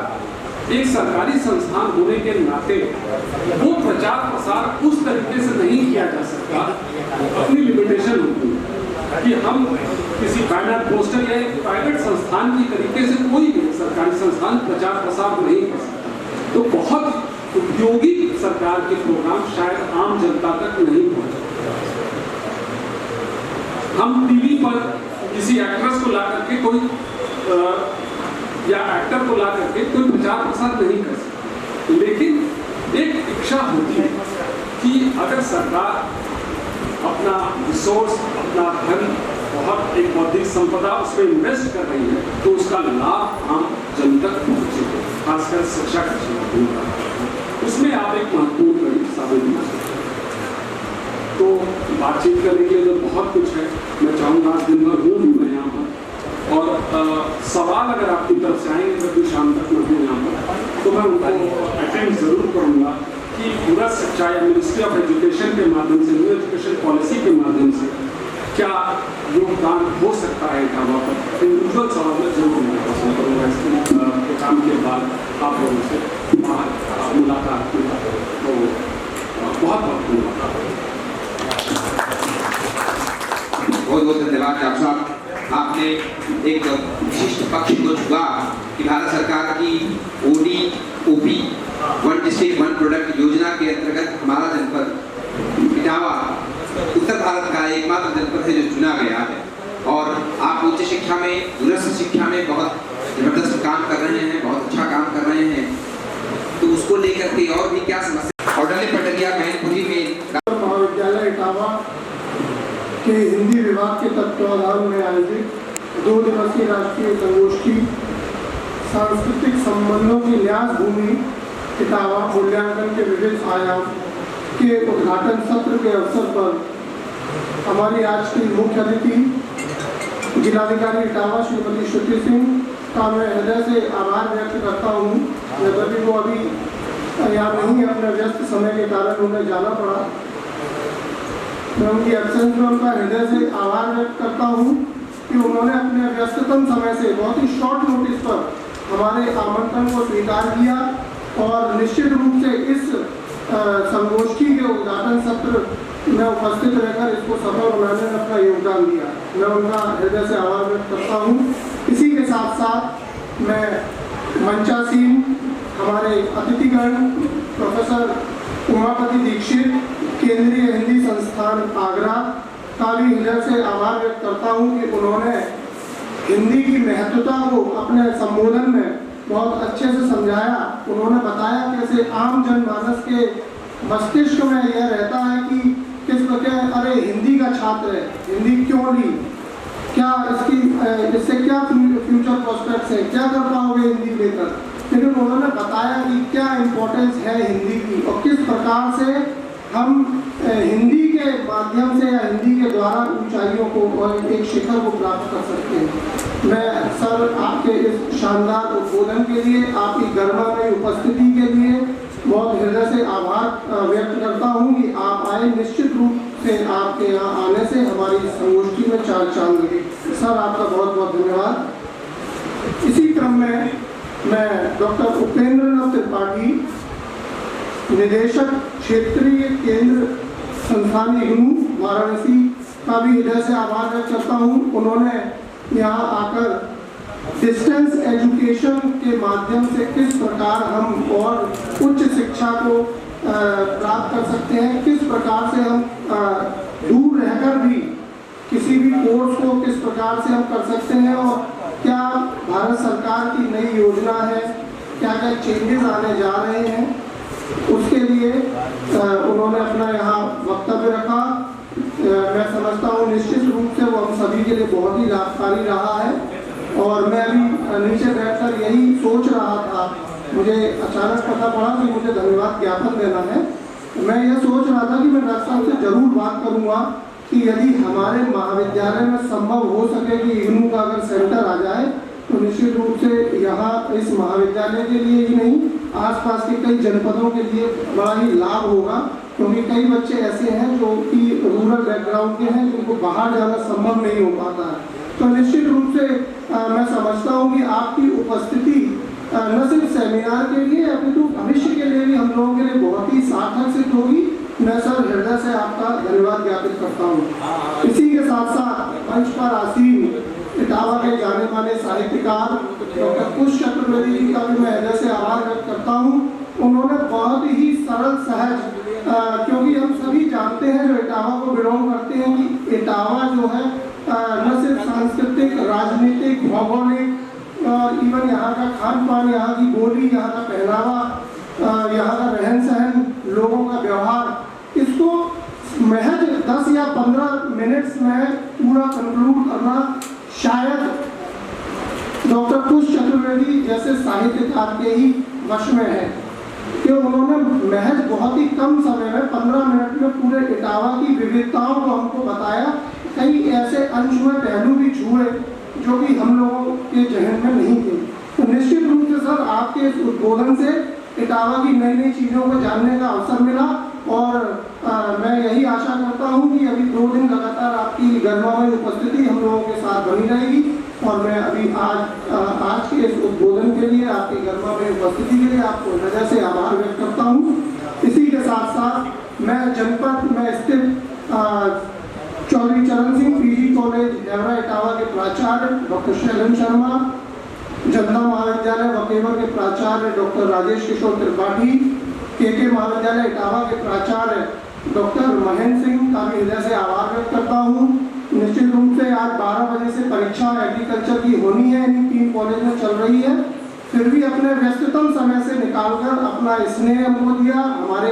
एक सरकारी संस्थान होने के नाते वो प्रचार प्रसार उस तरीके से नहीं किया जा सकता। अपनी लिमिटेशन होती है कि हम किसी बैनर पोस्टर या एक प्राइवेट संस्थान की तरीके से कोई भी सरकारी संस्थान प्रचार प्रसार नहीं कर सकता। तो बहुत उपयोगी सरकार के प्रोग्राम शायद आम जनता तक नहीं पहुंच। हम टीवी पर किसी एक्ट्रेस को ला करके कोई या एक्टर को ला करके कोई प्रचार प्रसार नहीं कर सकते, लेकिन एक इच्छा होती है कि अगर सरकार अपना रिसोर्स, अपना धन, बहुत एक बौद्धिक संपदा उसमें इन्वेस्ट कर रही है तो उसका लाभ आम जन तक पहुंचे, खासकर शिक्षा के क्षेत्र में। उसमें आप एक महत्वपूर्ण कड़ी साबित हो सकते हैं। तो बातचीत करने के लिए तो बहुत कुछ है, मैं चाहूँगा आज दिन भर हूँ भी मैं यहाँ पर, और सवाल अगर आपकी तरफ से आएंगे तो फिर शाम तक मैं हूँ यहाँ पर, तो मैं उनको अटेंड जरूर करूँगा कि पूरा शिक्षा या मिनिस्ट्री ऑफ एजुकेशन के माध्यम से, न्यू एजुकेशन पॉलिसी के माध्यम से क्या योगदान हो सकता है इटावा पर। इंडिविजुअल सवाल में जरूर मैं पसंद करूँगा इसके काम के बाद आप लोगों से मुलाकात की। तो बहुत बहुत धन्यवाद, बहुत बहुत धन्यवाद डॉक्टर साहब। आपने एक विशिष्ट पक्ष को छुआ कि भारत सरकार की ODOP one district one product योजना के अंतर्गत हमारा जनपद इटावा उत्तर भारत का एकमात्र जनपद है जो चुना गया है, और आप उच्च शिक्षा में, दूरस्थ शिक्षा में बहुत जबरदस्त काम कर रहे हैं, बहुत अच्छा काम कर रहे हैं। तो उसको लेकर के और भी क्या समस्या। ऑर्डरली पटरिया मैनपुरी में महाविद्यालय इटावा के हिंदी विभाग के तत्वाधान में आयोजित 2 दिवसीय राष्ट्रीय संगोष्ठी सांस्कृतिक संबंधों की न्यास भूमि इटावा मूल्यांकन के विविध आयाम के उद्घाटन सत्र के अवसर पर हमारी आज की मुख्य अतिथि जिलाधिकारी इटावा श्रीमती श्रुति सिंह का मैं हृदय से आभार व्यक्त करता हूँ। यद्यपि वो अभी यहाँ नहीं है, अपने व्यस्त समय के कारण उन्हें जाना पड़ा। मैं उनकी एब्सेंस में उनका हृदय से आभार व्यक्त करता हूँ कि उन्होंने अपने व्यस्ततम समय से बहुत ही शॉर्ट नोटिस पर हमारे आमंत्रण को स्वीकार किया और निश्चित रूप से इस संगोष्ठी के उद्घाटन सत्र में उपस्थित रहकर इसको सफल बनाने में अपना योगदान दिया। मैं उनका हृदय से आभार व्यक्त करता हूँ। इसी के साथ साथ मैं मंचासीन हमारे अतिथिगण प्रोफेसर उमापति दीक्षित, केंद्रीय हिंदी संस्थान आगरा का भी हृदय से आभार व्यक्त करता हूँ कि उन्होंने हिंदी की महत्वता को अपने संबोधन में बहुत अच्छे से समझाया। उन्होंने बताया कैसे आम जनमानस के मस्तिष्क में यह रहता है कि किस प्रकार अरे हिंदी का छात्र है, हिंदी क्यों ली, क्या इससे क्या फ्यूचर प्रोस्पेक्ट्स है, क्या कर पाओगे हिंदी लेकर। लेकिन उन्होंने बताया कि क्या इम्पोर्टेंस है हिंदी की और किस प्रकार से हम हिंदी के माध्यम से या हिंदी के द्वारा ऊंचाइयों को और एक शिखर को प्राप्त कर सकते हैं। मैं सर आपके इस शानदार उद्बोधन के लिए, आपकी गौरवमयी उपस्थिति के लिए बहुत हृदय से आभार व्यक्त करता हूं कि आप आए। निश्चित रूप से आपके यहाँ आने से हमारी संगोष्ठी में चार चांद लगे। सर आपका बहुत बहुत धन्यवाद। इसी क्रम में मैं डॉक्टर उपेंद्रनाथ त्रिपाठी, निदेशक क्षेत्रीय केंद्र संस्थान इग्नू वाराणसी का भी हृदय से आभार व्यक्त करता हूँ। उन्होंने यहाँ आकर डिस्टेंस एजुकेशन के माध्यम से किस प्रकार हम और उच्च शिक्षा को प्राप्त कर सकते हैं, किस प्रकार से हम दूर रहकर भी किसी भी कोर्स को किस प्रकार से हम कर सकते हैं और क्या भारत सरकार की नई योजना है, क्या क्या चेंजेस आने जा रहे हैं, उसके लिए उन्होंने अपना यहाँ वक्तव्य रखा। मैं समझता हूँ निश्चित रूप से वो हम सभी के लिए बहुत ही लाभकारी रहा है। और मैं अभी नीचे बैठकर यही सोच रहा था, मुझे अचानक पता पड़ा कि मुझे धन्यवाद ज्ञापन देना है। मैं यह सोच रहा था कि मैं डॉक्टर साहब से जरूर बात करूँगा कि यदि हमारे महाविद्यालय में संभव हो सके कि इग्नू का अगर सेंटर आ जाए तो निश्चित रूप से यहाँ इस महाविद्यालय के लिए ही नहीं, आसपास के कई जनपदों के लिए बड़ा ही लाभ होगा, क्योंकि कई बच्चे ऐसे हैं जो कि रूरल बैकग्राउंड के हैं, जिनको बाहर जाना संभव नहीं हो पाता है। तो निश्चित रूप से मैं समझता हूँ कि आपकी उपस्थिति न सिर्फ सेमिनार के लिए अपितु भविष्य के लिए भी हम लोगों के लिए बहुत ही सार्थक सिद्ध होगी। मैं सर हृदय से आपका धन्यवाद ज्ञापित करता हूँ। इसी के साथ साथ मंच पर आसीन इटावा के जाने माने साहित्यकार डॉक्टर कुश चतुर्वेदी जी का भी मैं हृदय से आभार व्यक्त करता हूँ। उन्होंने बहुत ही सरल सहज क्योंकि हम सभी जानते हैं जो इटावा को बिलोंग करते हैं कि इटावा जो है न सिर्फ सांस्कृतिक, राजनीतिक, भौगोलिक, इवन यहाँ का खान पान, यहाँ की बोली, यहाँ का पहनावा, यहाँ का रहन सहन, लोगों का व्यवहार, इसको महज 10 या 15 मिनट्स में पूरा कंक्लूड करना शायद डॉक्टर कुश चतुर्वेदी जैसे साहित्यकार के ही वश में है कि उन्होंने महज बहुत ही कम समय में 15 मिनट में पूरे इटावा की विविधताओं को हमको बताया। कई ऐसे अनछुए पहलू भी छुए जो कि हम लोगों के जहन में नहीं थे। तो निश्चित रूप से सर आपके इस उद्बोधन से इटावा की नई नई चीज़ों को जानने का अवसर मिला और मैं यही आशा करता हूँ कि अभी 2 दिन लगातार आपकी गर्मामय उपस्थिति हम लोगों के साथ बनी रहेगी और मैं अभी आज के इस उद्बोधन के लिए, आपकी गर्मामय उपस्थिति के लिए आपको हृदय से आभार व्यक्त करता हूँ। इसी के साथ साथ मैं जनपद में स्थित चौधरी चरण सिंह पीजी कॉलेज देवरा इटावा के प्राचार्य डॉक्टर शैलन शर्मा, जनता महाविद्यालय वकेवर के प्राचार्य डॉक्टर राजेश किशोर त्रिपाठी, के महाविद्यालय इटावा के प्राचार्य डॉक्टर महेंद्र सिंह का भी हृदय से आभार व्यक्त करता हूँ। निश्चित रूप से आज 12 बजे से परीक्षा एग्रीकल्चर की होनी है, इन 3 कॉलेज में चल रही है, फिर भी अपने व्यस्ततम समय से निकालकर अपना स्नेह हमको दिया, हमारे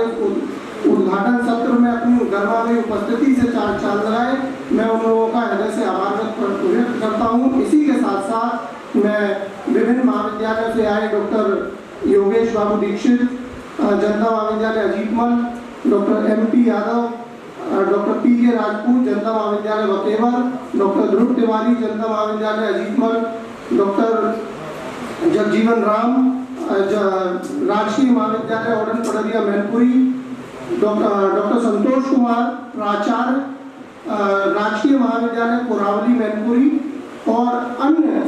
उद्घाटन सत्र में अपनी गर्मामय उपस्थिति से 4 चांद लगाए। मैं उन लोगों का हृदय से आभार व्यक्त करता हूँ। इसी के साथ साथ मैं विभिन्न महाविद्यालयों से आए डॉक्टर योगेश बाबू दीक्षित, जनता महाविद्यालय Ajitmal, doctor MP Yadav, doctor PK Rajput, जनता महाविद्यालय वकेवर, डॉक्टर ध्रुव तिवारी, जनता महाविद्यालय अजीतमल, डॉक्टर जगजीवन राम, राजकीय महाविद्यालय ओडन पड़रिया मैनपुरी, डॉक्टर संतोष कुमार प्राचार्य, राजकीय महाविद्यालय कोरावली मैनपुरी और अन्य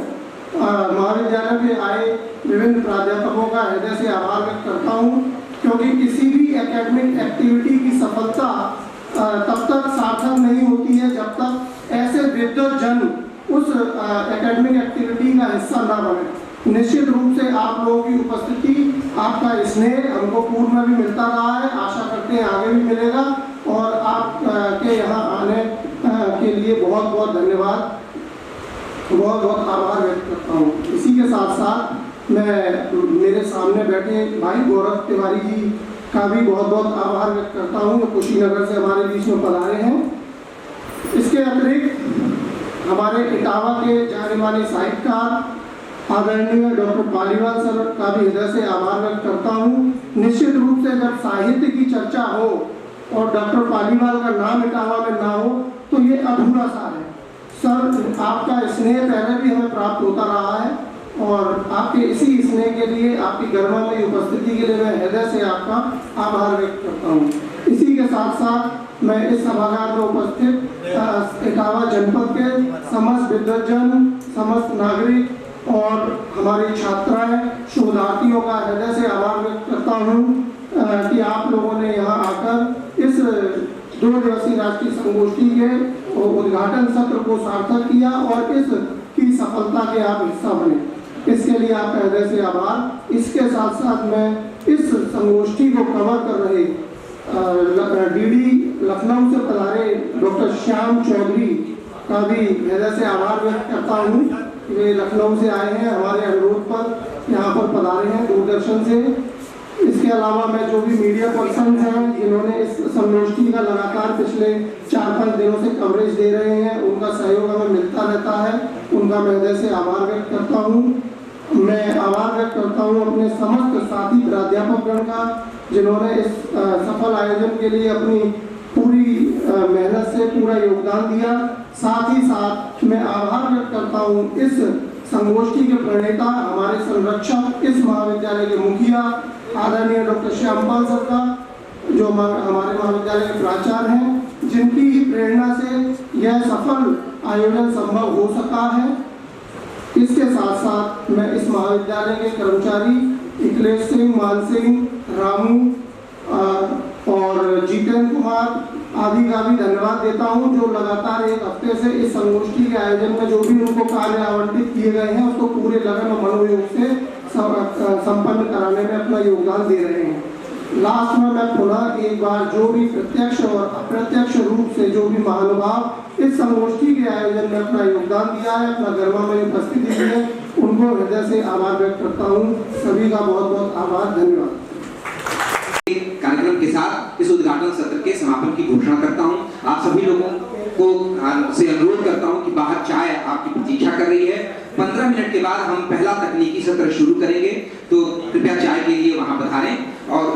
महाविद्यालय में आए विभिन्न प्राध्यापकों का हृदय से आभार व्यक्त करता हूँ, क्योंकि किसी भी एकेडमिक एक्टिविटी की सफलता तब तक सार्थक नहीं होती है जब तक ऐसे विद्वत जन उस एकेडमिक एक्टिविटी का हिस्सा न बने। निश्चित रूप से आप लोगों की उपस्थिति, आपका स्नेह हमको पूर्व में भी मिलता रहा है, आशा करते हैं आगे भी मिलेगा और आप के यहाँ आने के लिए बहुत बहुत धन्यवाद, बहुत बहुत आभार व्यक्त करता हूँ। इसी के साथ साथ मैं मेरे सामने बैठे भाई गौरव तिवारी जी का भी बहुत बहुत आभार व्यक्त करता हूँ, जो कुशीनगर से हमारे बीच में पधारे हैं। इसके अतिरिक्त हमारे इटावा के जाने माने साहित्यकार आदरणीय डॉक्टर पालीवाल सर का भी हृदय से आभार व्यक्त करता हूँ। निश्चित रूप से जब साहित्य की चर्चा हो और डॉक्टर पालीवाल का नाम इटावा में ना हो तो ये अधूरा सा है। सर आपका स्नेह पहले भी हमें प्राप्त होता रहा है और आपके इसी स्नेह के लिए, आपकी गर्मामय उपस्थिति के लिए मैं हृदय से आपका आभार व्यक्त करता हूँ। इसी के साथ साथ मैं इस सभागार में उपस्थित इटावा जनपद के समस्त विद्वतजन, समस्त नागरिक और हमारी छात्राएं, शोधार्थियों का हृदय से आभार व्यक्त करता हूँ कि आप लोगों ने यहाँ आकर इस 2 दिवसीय राष्ट्रीय संगोष्ठी के उद्घाटन सत्र को सार्थक किया और इसकी सफलता के आप हिस्सा बने। इसके लिए आपका हृदय से आभार। इसके साथ साथ मैं इस संगोष्ठी को कवर कर रहे DD लखनऊ से पधारे डॉक्टर श्याम चौधरी का भी हृदय से आभार व्यक्त करता हूँ। वे लखनऊ से आए हैं, हमारे अनुरोध पर यहाँ पर पधारे हैं दूरदर्शन से। इसके अलावा मैं जो भी मीडिया पर्सन हैं जिन्होंने इस संगोष्ठी का लगातार पिछले 4-5 दिनों से कवरेज दे रहे हैं, उनका सहयोग हमें मिलता रहता है, उनका मैं हृदय से आभार व्यक्त करता हूँ। मैं आभार व्यक्त करता हूँ अपने समस्त साथी प्राध्यापकगण का, जिन्होंने इस सफल आयोजन के लिए अपनी पूरी मेहनत से पूरा योगदान दिया। साथ ही साथ मैं आभार व्यक्त करता हूँ इस संगोष्ठी के प्रणेता, हमारे संरक्षक, इस महाविद्यालय के मुखिया आदरणीय डॉक्टर श्यामपाल सर का, जो हमारे महाविद्यालय के प्राचार्य हैं, जिनकी ही प्रेरणा से यह सफल आयोजन संभव हो सका है। इसके साथ साथ मैं इस महाविद्यालय के कर्मचारी अखिलेश सिंह, मान सिंह, रामू और जीतेंद्र कुमार आदि का भी धन्यवाद देता हूं, जो लगातार एक हफ्ते से इस संगोष्ठी के आयोजन में जो भी उनको कार्य आवंटित किए गए हैं उसको पूरे लगन और मनोयोग से संपन्न कराने में अपना योगदान दे रहे हैं। लास्ट में मैं पुनः एक बार जो भी प्रत्यक्ष और अप्रत्यक्ष रूप से जो भी महानुभाव इस संगोष्ठी के आयोजन में अपना योगदान दिया है, अपना गरिमा में उपस्थिति दी है, उनको हृदय से आभार व्यक्त करता हूँ। सभी का बहुत बहुत आभार, धन्यवाद। कार्यक्रम के साथ इस उद्घाटन सत्र के समापन की घोषणा करता हूं। आप सभी लोगों को से अनुरोध करता हूं कि बाहर चाय आपकी प्रतीक्षा कर रही है। 15 मिनट के बाद हम पहला तकनीकी सत्र शुरू करेंगे, तो कृपया चाय के लिए वहां पधारें। और